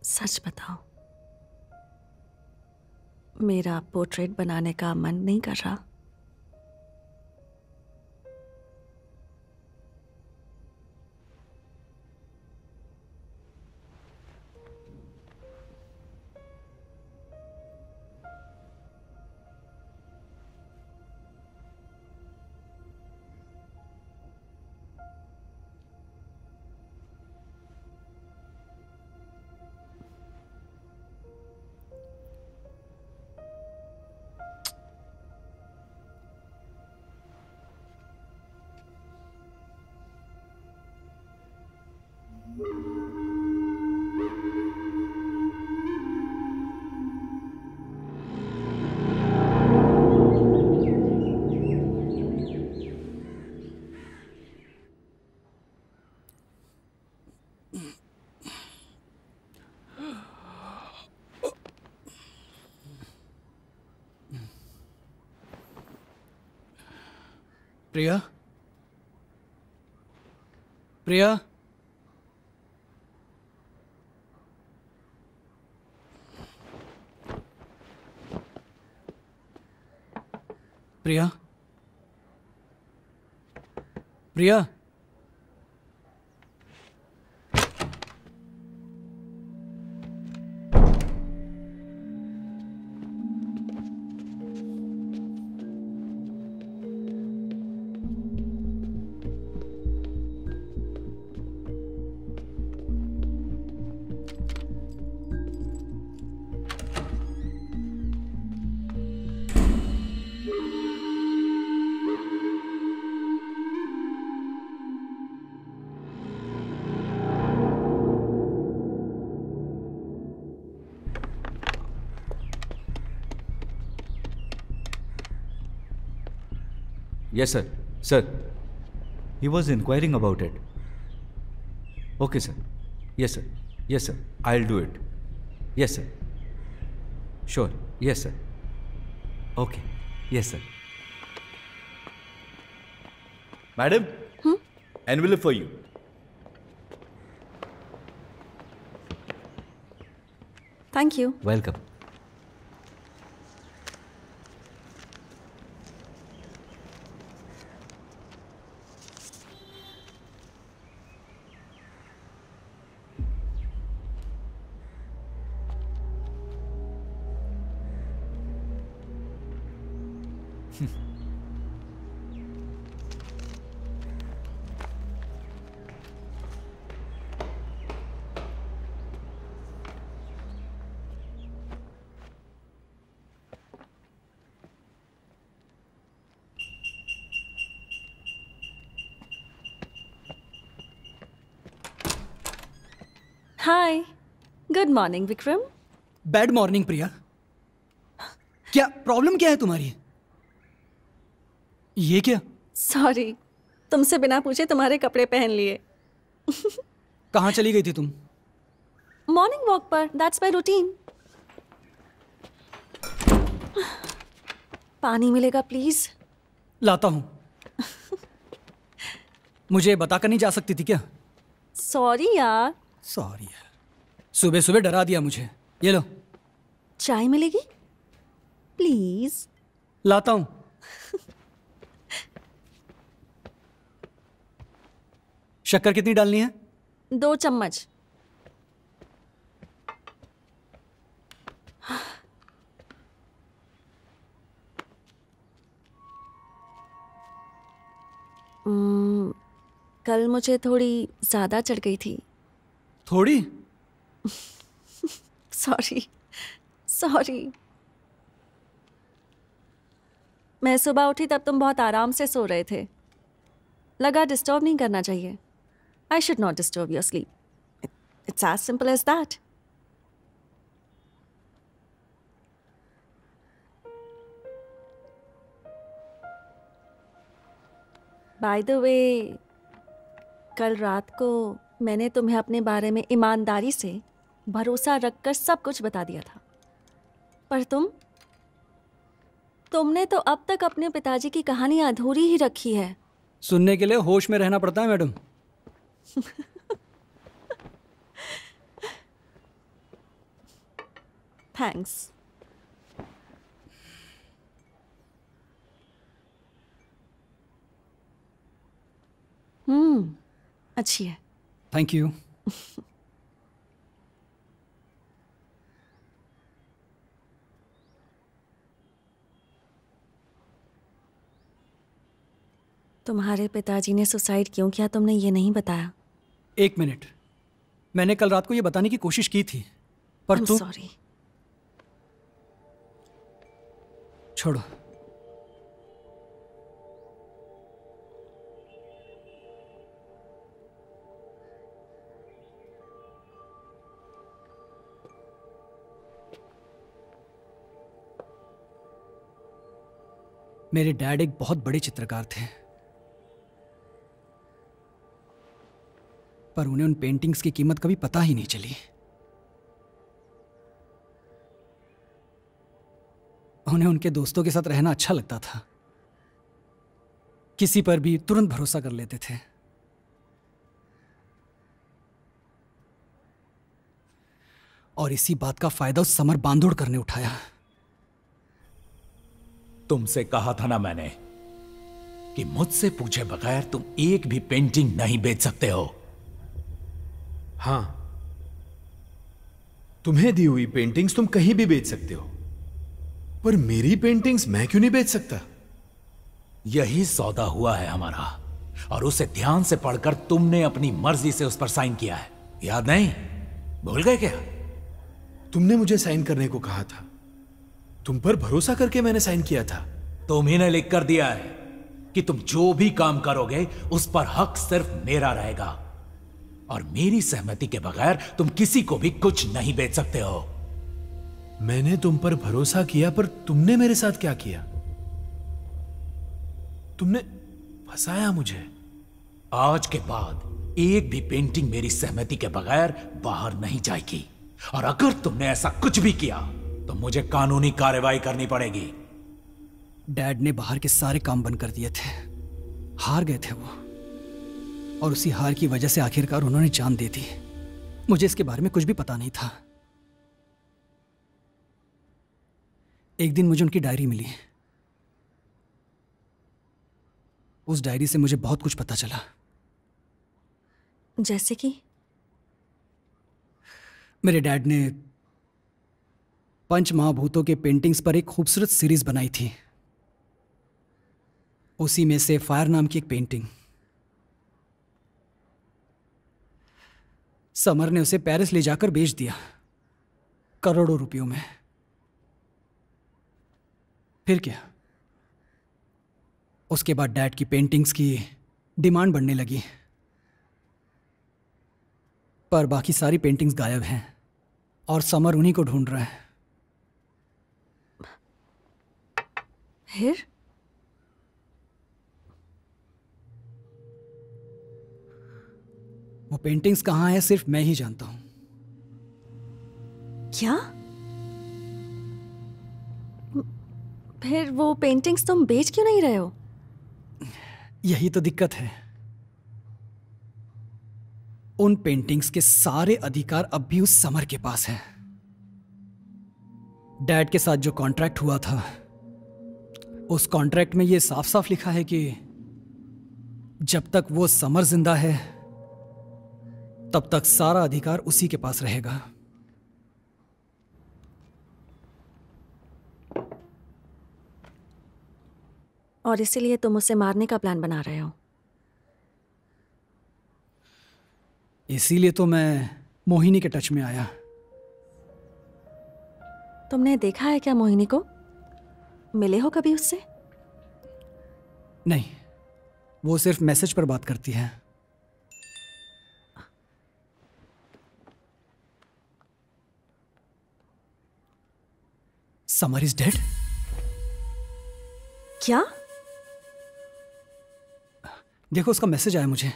सच बताओ, मेरा पोर्ट्रेट बनाने का मन नहीं कर रहा? प्रिया, प्रिया, प्रिया, प्रिया, Yes, sir. Sir, he was inquiring about it. Okay, sir. Yes, sir. Yes, sir. I'll do it. Yes, sir. Sure. Yes, sir. Okay. Yes, sir. Madam? Envelope for you. Thank you. Welcome. Hi, good morning Vikram. Bad morning Priya. क्या problem क्या है तुम्हारी? ये क्या? Sorry, तुमसे बिना पूछे तुम्हारे कपड़े पहन लिए। कहाँ चली गई थी तुम? मॉर्निंग वॉक पर, दैट्स माय रूटीन। पानी मिलेगा प्लीज? लाता हूँ। मुझे बताकर नहीं जा सकती थी क्या? सॉरी यार। सॉरी यार, सुबह सुबह डरा दिया मुझे। ये लो। चाय मिलेगी प्लीज? लाता हूँ। शक्कर कितनी डालनी है? 2 चम्मच। कल मुझे थोड़ी ज्यादा चढ़ गई थी। थोड़ी? Sorry sorry. मैं सुबह उठी तब तुम बहुत आराम से सो रहे थे। लगा डिस्टर्ब नहीं करना चाहिए। I should not disturb your sleep. It's as simple as that. By the way, कल रात को मैंने तुम्हें अपने बारे में ईमानदारी से भरोसा रखकर सब कुछ बता दिया था, पर तुमने तो अब तक अपने पिताजी की कहानी अधूरी ही रखी है। सुनने के लिए होश में रहना पड़ता है मैडम। थैंक्स। अच्छी है। Thank you. तुम्हारे पिताजी ने सुसाइड क्यों किया तुमने ये नहीं बताया। 1 मिनट, मैंने कल रात को ये बताने की कोशिश की थी, पर तुम। सॉरी। छोड़ो। मेरे डैड एक बहुत बड़े चित्रकार थे, पर उन्हें उन पेंटिंग्स की कीमत कभी पता ही नहीं चली। उन्हें उनके दोस्तों के साथ रहना अच्छा लगता था, किसी पर भी तुरंत भरोसा कर लेते थे। और इसी बात का फायदा उस समर बांदोड़कर ने उठाया। तुमसे कहा था ना मैंने कि मुझसे पूछे बगैर तुम एक भी पेंटिंग नहीं बेच सकते हो। हाँ, तुम्हें दी हुई पेंटिंग्स तुम कहीं भी बेच सकते हो, पर मेरी पेंटिंग्स मैं क्यों नहीं बेच सकता? यही सौदा हुआ है हमारा, और उसे ध्यान से पढ़कर तुमने अपनी मर्जी से उस पर साइन किया है। याद नहीं? भूल गए क्या? तुमने मुझे साइन करने को कहा था, तुम पर भरोसा करके मैंने साइन किया था। तुम ही ने लिख कर दिया है कि तुम जो भी काम करोगे उस पर हक सिर्फ मेरा रहेगा, और मेरी सहमति के बगैर तुम किसी को भी कुछ नहीं बेच सकते हो। मैंने तुम पर भरोसा किया, पर तुमने मेरे साथ क्या किया? तुमने फंसाया मुझे। आज के बाद एक भी पेंटिंग मेरी सहमति के बगैर बाहर नहीं जाएगी, और अगर तुमने ऐसा कुछ भी किया तो मुझे कानूनी कार्रवाई करनी पड़ेगी। डैड ने बाहर के सारे काम बंद कर दिए थे, हार गए थे वो, और उसी हार की वजह से आखिरकार उन्होंने जान दे दी। मुझे इसके बारे में कुछ भी पता नहीं था। एक दिन मुझे उनकी डायरी मिली। उस डायरी से मुझे बहुत कुछ पता चला। जैसे कि? मेरे डैड ने पंच महाभूतों के पेंटिंग्स पर एक खूबसूरत सीरीज बनाई थी। उसी में से फायर नाम की एक पेंटिंग। समर ने उसे पेरिस ले जाकर बेच दिया, करोड़ों रुपयों में। फिर क्या, उसके बाद डैड की पेंटिंग्स की डिमांड बढ़ने लगी, पर बाकी सारी पेंटिंग्स गायब हैं, और समर उन्हीं को ढूंढ रहा है। फिर? वो पेंटिंग्स कहाँ है सिर्फ मैं ही जानता हूं। क्या? फिर वो पेंटिंग्स तुम बेच क्यों नहीं रहे हो? यही तो दिक्कत है। उन पेंटिंग्स के सारे अधिकार अब भी उस समर के पास हैं। डैड के साथ जो कॉन्ट्रैक्ट हुआ था, उस कॉन्ट्रैक्ट में यह साफ साफ लिखा है कि जब तक वो समर जिंदा है तब तक सारा अधिकार उसी के पास रहेगा। और इसीलिए तुम उसे मारने का प्लान बना रहे हो? इसीलिए तो मैं मोहिनी के टच में आया। तुमने देखा है क्या मोहिनी को? मिले हो कभी उससे? नहीं, वो सिर्फ मैसेज पर बात करती है। Summer is dead? क्या? देखो, उसका मैसेज आया मुझे।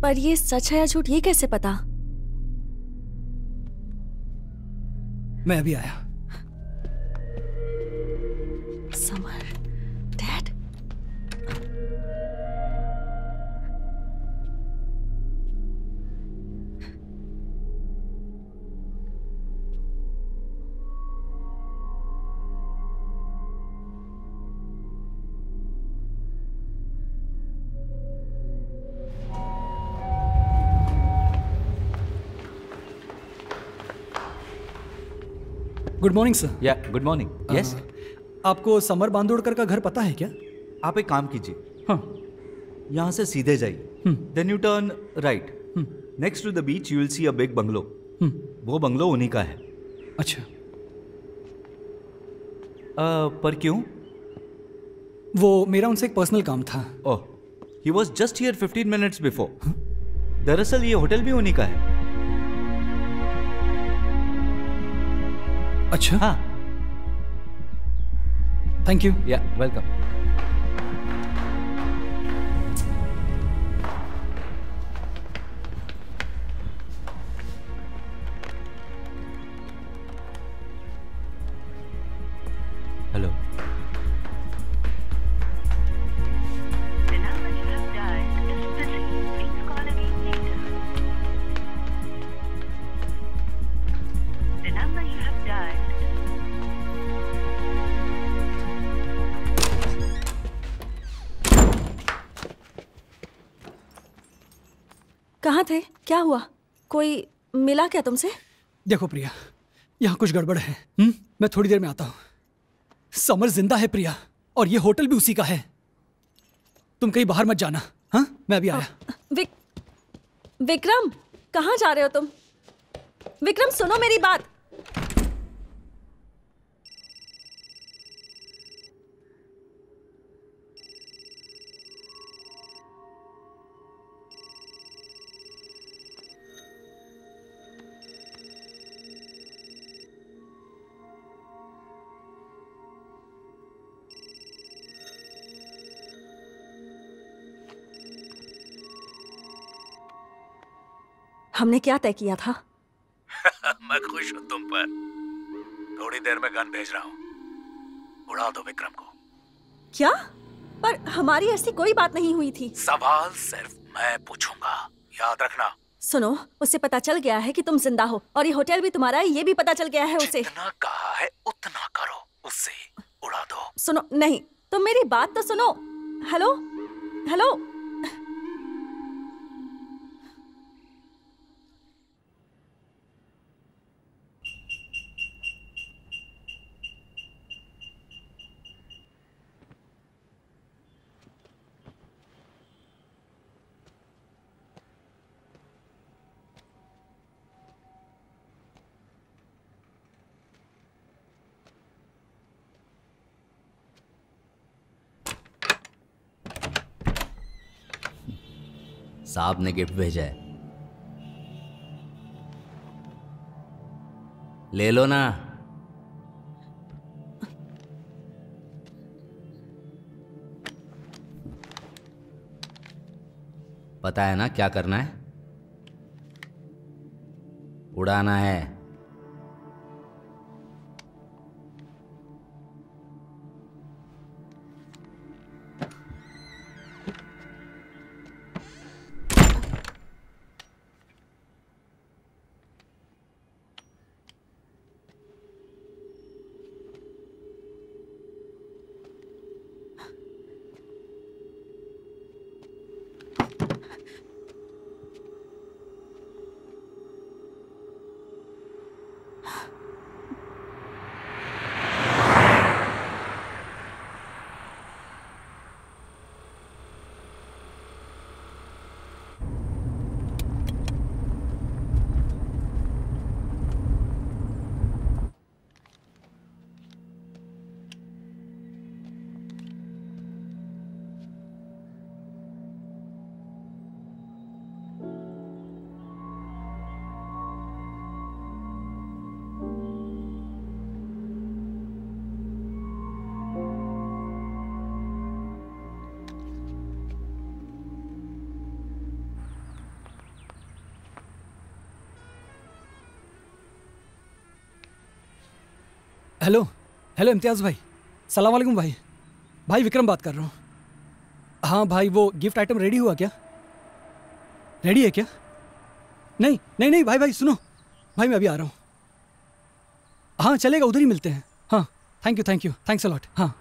पर ये सच है या झूठ, ये कैसे पता? मैं अभी आया। Summer dad? Good morning sir. या गुड मॉर्निंग। यस, आपको समर बांदोड़कर का घर पता है क्या? आप एक काम कीजिए, हाँ, यहाँ से सीधे जाइए, then you turn right, next to the beach you will see a big bungalow. वो बंगलो उन्हीं का है। अच्छा। पर क्यों? वो मेरा उनसे एक पर्सनल काम था। Oh, he was just here 15 minutes before. दरअसल ये होटल भी उन्हीं का है। अच्छा, हाँ, thank you. Yeah welcome. Hello. The number you have कहाँ थे? क्या हुआ? कोई मिला क्या तुमसे? देखो प्रिया, यहाँ कुछ गड़बड़ है। मैं थोड़ी देर में आता हूँ। समर जिंदा है प्रिया, और ये होटल भी उसी का है। तुम कहीं बाहर मत जाना। हाँ, मैं अभी आया। विक्रम, कहाँ जा रहे हो तुम? विक्रम सुनो मेरी बात। हमने क्या तय किया था? मैं खुश हूं तुम पर। थोड़ी देर में गन भेज रहा हूं, उड़ा दो विक्रम को। क्या? पर हमारी ऐसी कोई बात नहीं हुई थी। सवाल सिर्फ मैं पूछूंगा, याद रखना। सुनो, उसे पता चल गया है कि तुम जिंदा हो, और ये होटल भी तुम्हारा है, ये भी पता चल गया है उसे। जितना कहा है उतना करो, उससे उड़ा दो। सुनो, नहीं, तुम मेरी बात तो सुनो। हेलो हेलो, साहब ने गिफ्ट भेजा है, ले लो ना। पता है ना क्या करना है? उड़ाना है। हेलो हेलो इम्तियाज़ भाई, सलाम वालेकुम भाई। भाई विक्रम बात कर रहा हूँ। हाँ भाई, वो गिफ्ट आइटम रेडी हुआ क्या? रेडी है क्या? नहीं नहीं नहीं भाई, भाई सुनो भाई, मैं अभी आ रहा हूँ। हाँ चलेगा, उधर ही मिलते हैं। हाँ thank you, thanks a lot. हाँ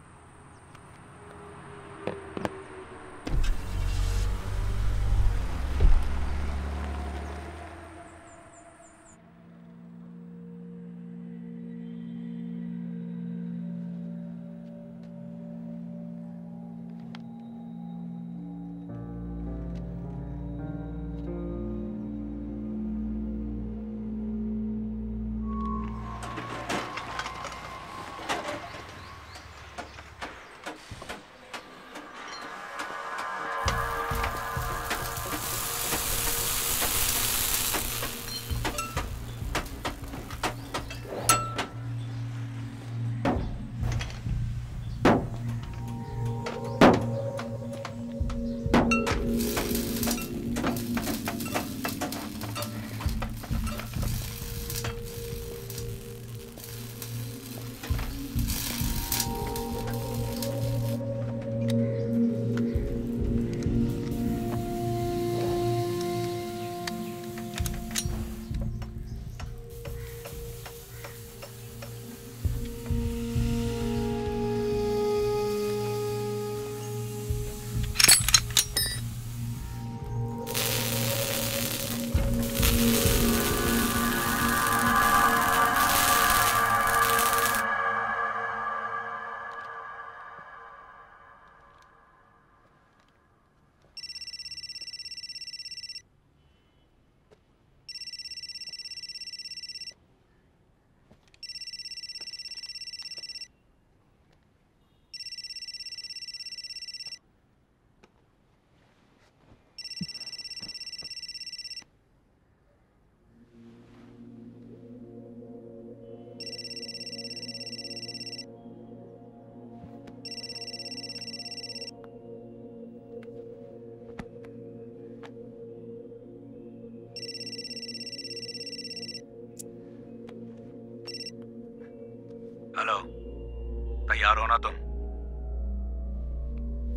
तैयार हो ना तुम?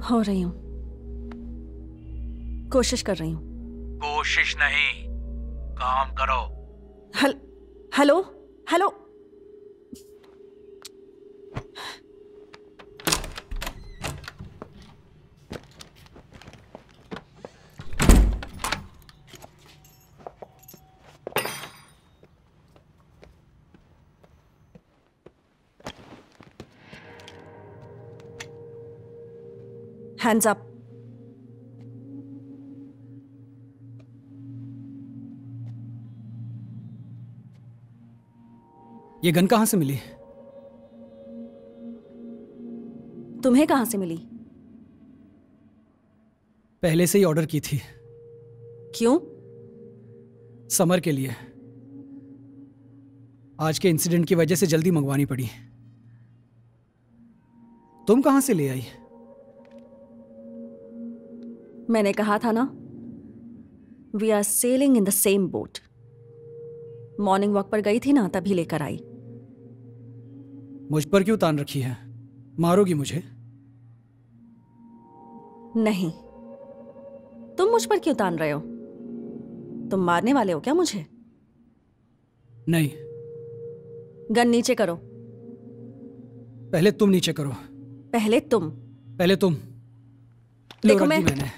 हो रही हूँ, कोशिश कर रही हूँ। कोशिश नहीं, काम करो। Hello hello. Hands up. ये गन कहां से मिली? तुम्हें कहां से मिली? पहले से ही ऑर्डर की थी। क्यों? समर के लिए। आज के इंसिडेंट की वजह से जल्दी मंगवानी पड़ी। तुम कहां से ले आई? मैंने कहा था ना, we are sailing in the same boat. Morning walk पर गई थी ना, तभी लेकर आई। मुझ पर क्यों तान रखी है? मारोगी मुझे? नहीं, तुम मुझ पर क्यों तान रहे हो? तुम मारने वाले हो क्या मुझे? नहीं। गन नीचे करो। पहले तुम नीचे करो। पहले तुम। पहले तुम। देखो मैं मैंने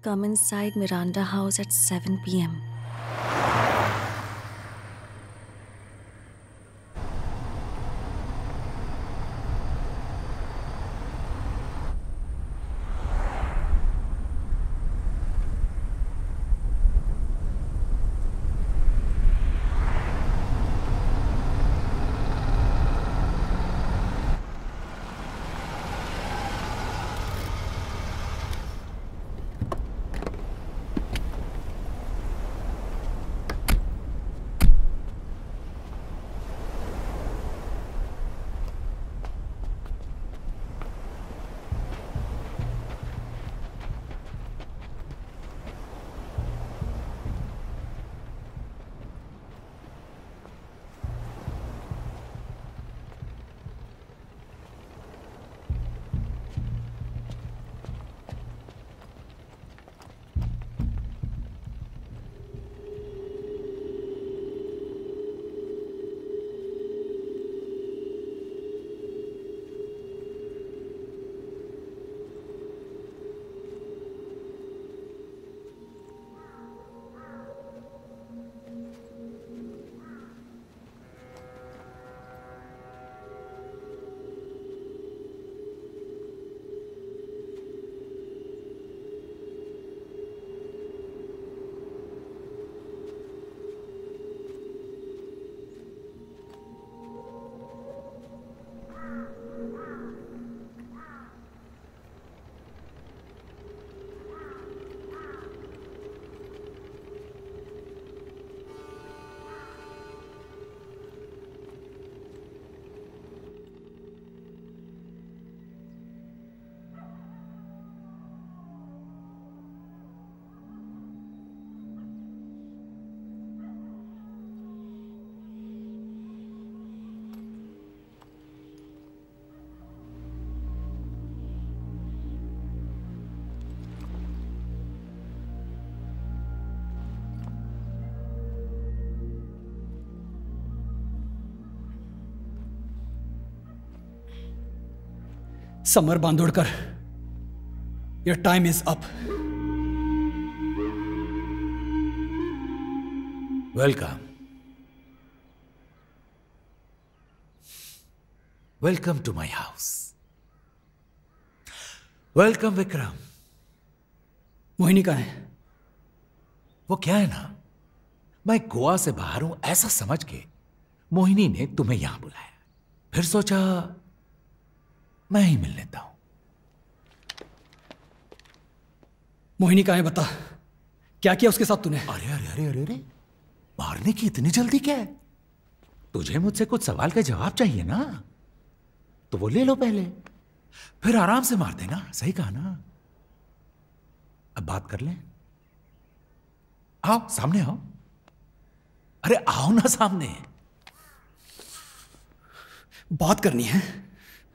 Come inside Miranda House at 7 p.m. Samar Bandodkar, your time is up. Welcome, welcome to my house. Welcome Vikram. Mohini कहाँ है? वो क्या है ना, मैं गोवा से बाहर हूं ऐसा समझ के मोहिनी ने तुम्हें यहां बुलाया। फिर सोचा मैं ही मिल लेता हूं। मोहिनी कहाँ है बता, क्या किया उसके साथ तूने? अरे अरे अरे अरे अरे, मारने की इतनी जल्दी क्या है? तुझे मुझसे कुछ सवाल का जवाब चाहिए ना, तो वो ले लो पहले, फिर आराम से मार देना। सही कहा ना? अब बात कर ले। आओ सामने आओ। अरे आओ ना सामने। बात करनी है?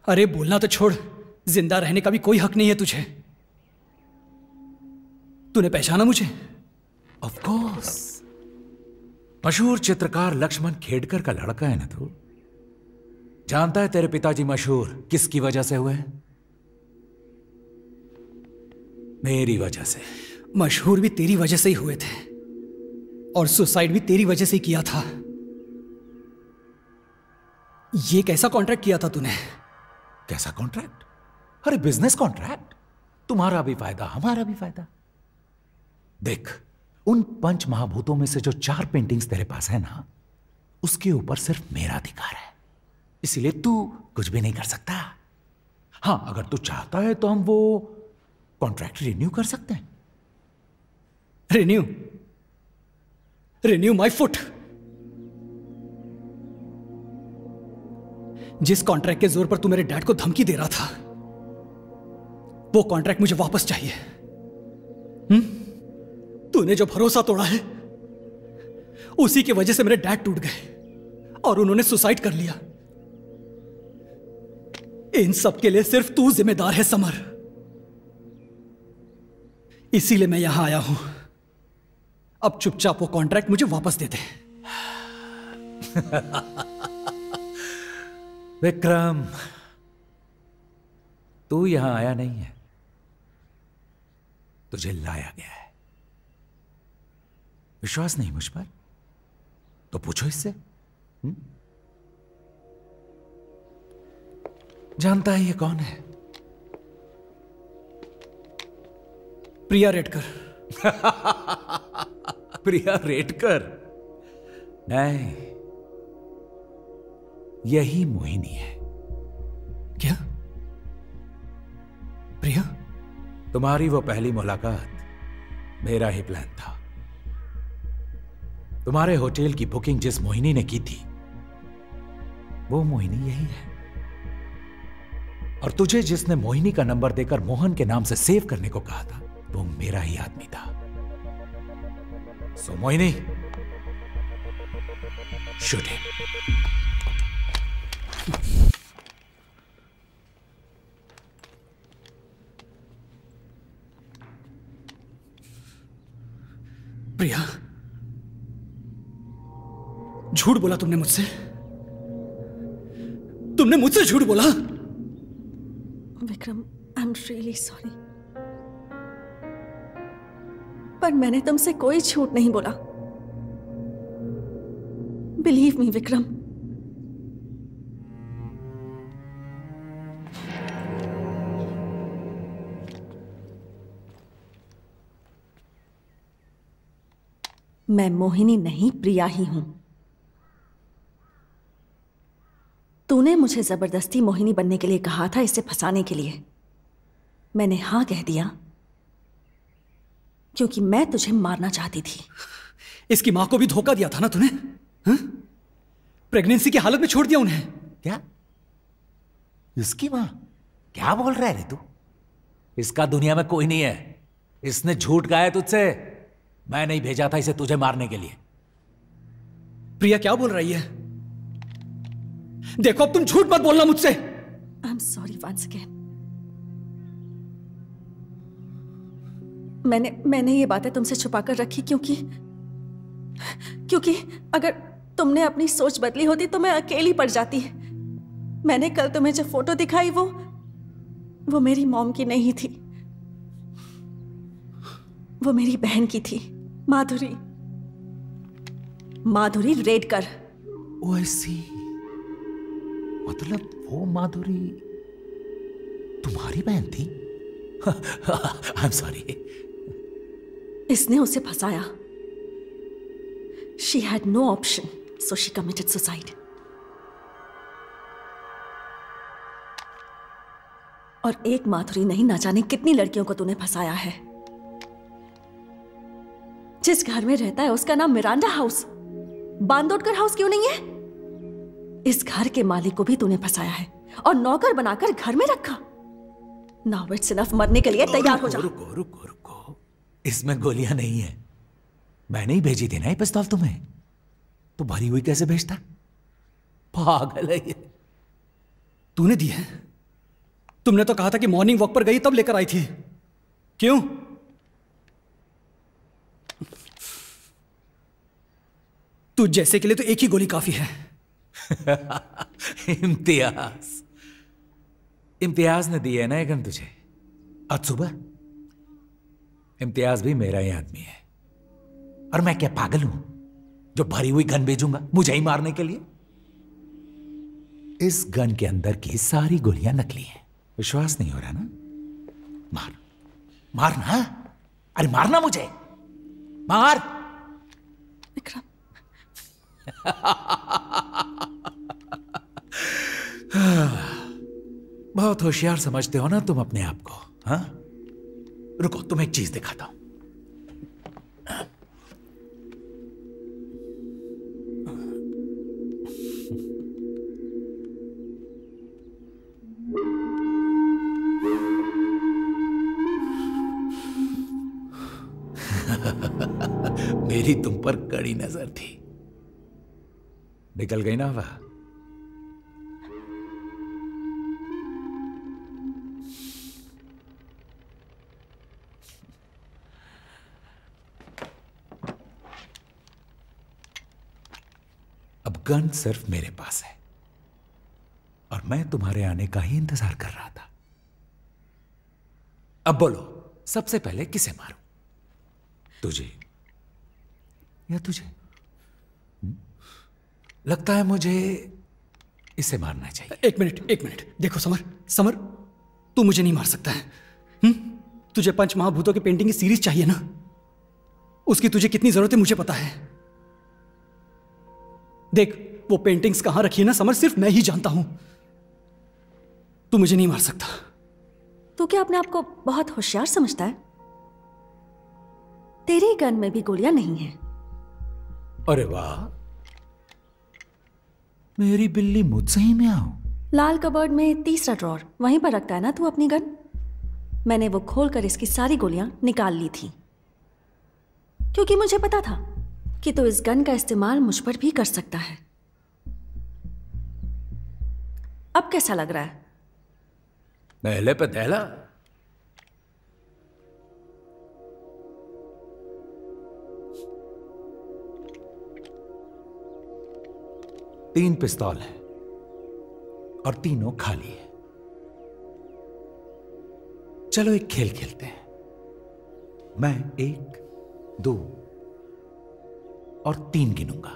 अरे बोलना तो छोड़, जिंदा रहने का भी कोई हक नहीं है तुझे। तूने पहचाना मुझे? ऑफ कोर्स, मशहूर चित्रकार लक्ष्मण खेडकर का लड़का है ना तू? जानता है तेरे पिताजी मशहूर किसकी वजह से हुए? मेरी वजह से। मशहूर भी तेरी वजह से ही हुए थे, और सुसाइड भी तेरी वजह से ही किया था। ये कैसा कॉन्ट्रैक्ट किया था तूने? कैसा कॉन्ट्रैक्ट? अरे बिजनेस कॉन्ट्रैक्ट। तुम्हारा भी फायदा, हमारा भी फायदा। देख, उन पंच महाभूतों में से जो 4 पेंटिंग्स तेरे पास है ना, उसके ऊपर सिर्फ मेरा अधिकार है, इसीलिए तू कुछ भी नहीं कर सकता। हां, अगर तू चाहता है तो हम वो कॉन्ट्रैक्ट रिन्यू कर सकते हैं। Renew my foot. जिस कॉन्ट्रैक्ट के जोर पर तू मेरे डैड को धमकी दे रहा था, वो कॉन्ट्रैक्ट मुझे वापस चाहिए। तूने जो भरोसा तोड़ा है, उसी की वजह से मेरे डैड टूट गए और उन्होंने सुसाइड कर लिया। इन सब के लिए सिर्फ तू जिम्मेदार है समर। इसीलिए मैं यहां आया हूं। अब चुपचाप वो कॉन्ट्रैक्ट मुझे वापस दे दे। विक्रम, तू यहां आया नहीं है, तुझे लाया गया है। विश्वास नहीं मुझ पर तो पूछो इससे। जानता है ये कौन है? प्रिया रेडकर। प्रिया रेडकर? नहीं, यही मोहिनी है। क्या? प्रिया? तुम्हारी वो पहली मुलाकात मेरा ही प्लान था। तुम्हारे होटल की बुकिंग जिस मोहिनी ने की थी, वो मोहिनी यही है। और तुझे जिसने मोहिनी का नंबर देकर मोहन के नाम से सेव करने को कहा था, वो मेरा ही आदमी था। सो मोहिनी, शूट हिम। प्रिया, झूठ बोला तुमने मुझसे। तुमने मुझसे झूठ बोला। Vikram, I am really sorry, पर मैंने तुमसे कोई झूठ नहीं बोला। Believe me Vikram. मैं मोहिनी नहीं, प्रिया ही हूं। तूने मुझे जबरदस्ती मोहिनी बनने के लिए कहा था, इसे फंसाने के लिए। मैंने हां कह दिया क्योंकि मैं तुझे मारना चाहती थी। इसकी मां को भी धोखा दिया था ना तूने? प्रेगनेंसी की हालत में छोड़ दिया उन्हें। क्या? इसकी मां? क्या बोल रहा है रे तू? इसका दुनिया में कोई नहीं है। इसने झूठ गाया तुझसे। मैं नहीं भेजा था इसे तुझे मारने के लिए। प्रिया क्या बोल रही है? देखो, अब तुम झूठ मत बोलना मुझसे। I am sorry once again. मैंने ये बातें तुमसे छुपा कर रखी क्योंकि अगर तुमने अपनी सोच बदली होती तो मैं अकेली पड़ जाती। मैंने कल तुम्हें जो फोटो दिखाई वो मेरी मॉम की नहीं थी, वो मेरी बहन की थी, माधुरी रेडकर। ओह आई सी। मतलब वो माधुरी तुम्हारी बहन थी? आई एम सॉरी। इसने उसे फंसाया। She had no option, so she committed suicide. और एक माधुरी नहीं, ना जाने कितनी लड़कियों को तूने फंसाया है। जिस घर में रहता है उसका नाम मिरांडा हाउस, बांदोडकर हाउस क्यों नहीं है? इस घर के मालिक को भी तूने फंसाया है और नौकर बनाकर घर में रखा। नाउ इट्स इनफ, मरने के लिए तैयार हो जा। रुको रुको रुको, इसमें गोलियां नहीं है। मैंने ही भेजी थी ना ये पिस्तौल तुम्हें, तो भरी हुई कैसे भेजता? पागल है ये। तूने दी है? तुमने तो कहा था कि मॉर्निंग वॉक पर गई तब लेकर आई थी। क्यों? तू जैसे के लिए तो एक ही गोली काफी है। इम्तियाज ने दी है ना ये गन तुझे आज सुबह। इम्तियाज भी मेरा ही आदमी है, और मैं क्या पागल हूं जो भरी हुई गन भेजूंगा मुझे ही मारने के लिए? इस गन के अंदर की सारी गोलियां नकली हैं। विश्वास नहीं हो रहा ना? मार मारना, अरे मारना मुझे, मार। विक्रम, बहुत होशियार समझते हो ना तुम अपने आप को, हाँ? रुको, तुम्हें एक चीज दिखाता हूं। मेरी तुम पर कड़ी नजर थी, निकल गई ना वह। अब गन सिर्फ मेरे पास है और मैं तुम्हारे आने का ही इंतजार कर रहा था। अब बोलो, सबसे पहले किसे मारूं? तुझे या तुझे? लगता है मुझे इसे मारना चाहिए। एक मिनट देखो समर, तू मुझे नहीं मार सकता है। तुझे पंच महाभूतों की पेंटिंग की सीरीज चाहिए ना? उसकी तुझे कितनी जरूरत है मुझे पता है। देख, वो पेंटिंग्स कहां रखी है ना समर, सिर्फ मैं ही जानता हूं। तू मुझे नहीं मार सकता। तू क्या अपने आप को बहुत होशियार समझता है? तेरी गन में भी गोलियां नहीं है। अरे वाह, मेरी बिल्ली मुझसे ही में आओ। लाल कबर्ड में तीसरा ड्रॉर, वहीं पर रखता है ना तू अपनी गन? मैंने वो खोलकर इसकी सारी गोलियां निकाल ली थी, क्योंकि मुझे पता था कि तू इस गन का इस्तेमाल मुझ पर भी कर सकता है। अब कैसा लग रहा है? पहले पे दहला। तीन पिस्तौल है और तीनों खाली है। चलो एक खेल खेलते हैं। मैं 1, 2 और 3 गिनूंगा।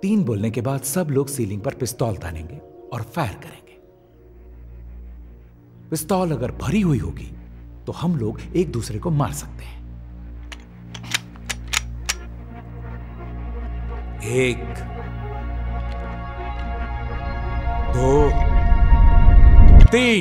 3 बोलने के बाद सब लोग सीलिंग पर पिस्तौल तानेंगे और फायर करेंगे। पिस्तौल अगर भरी हुई होगी तो हम लोग एक दूसरे को मार सकते हैं। 1, 2, 3।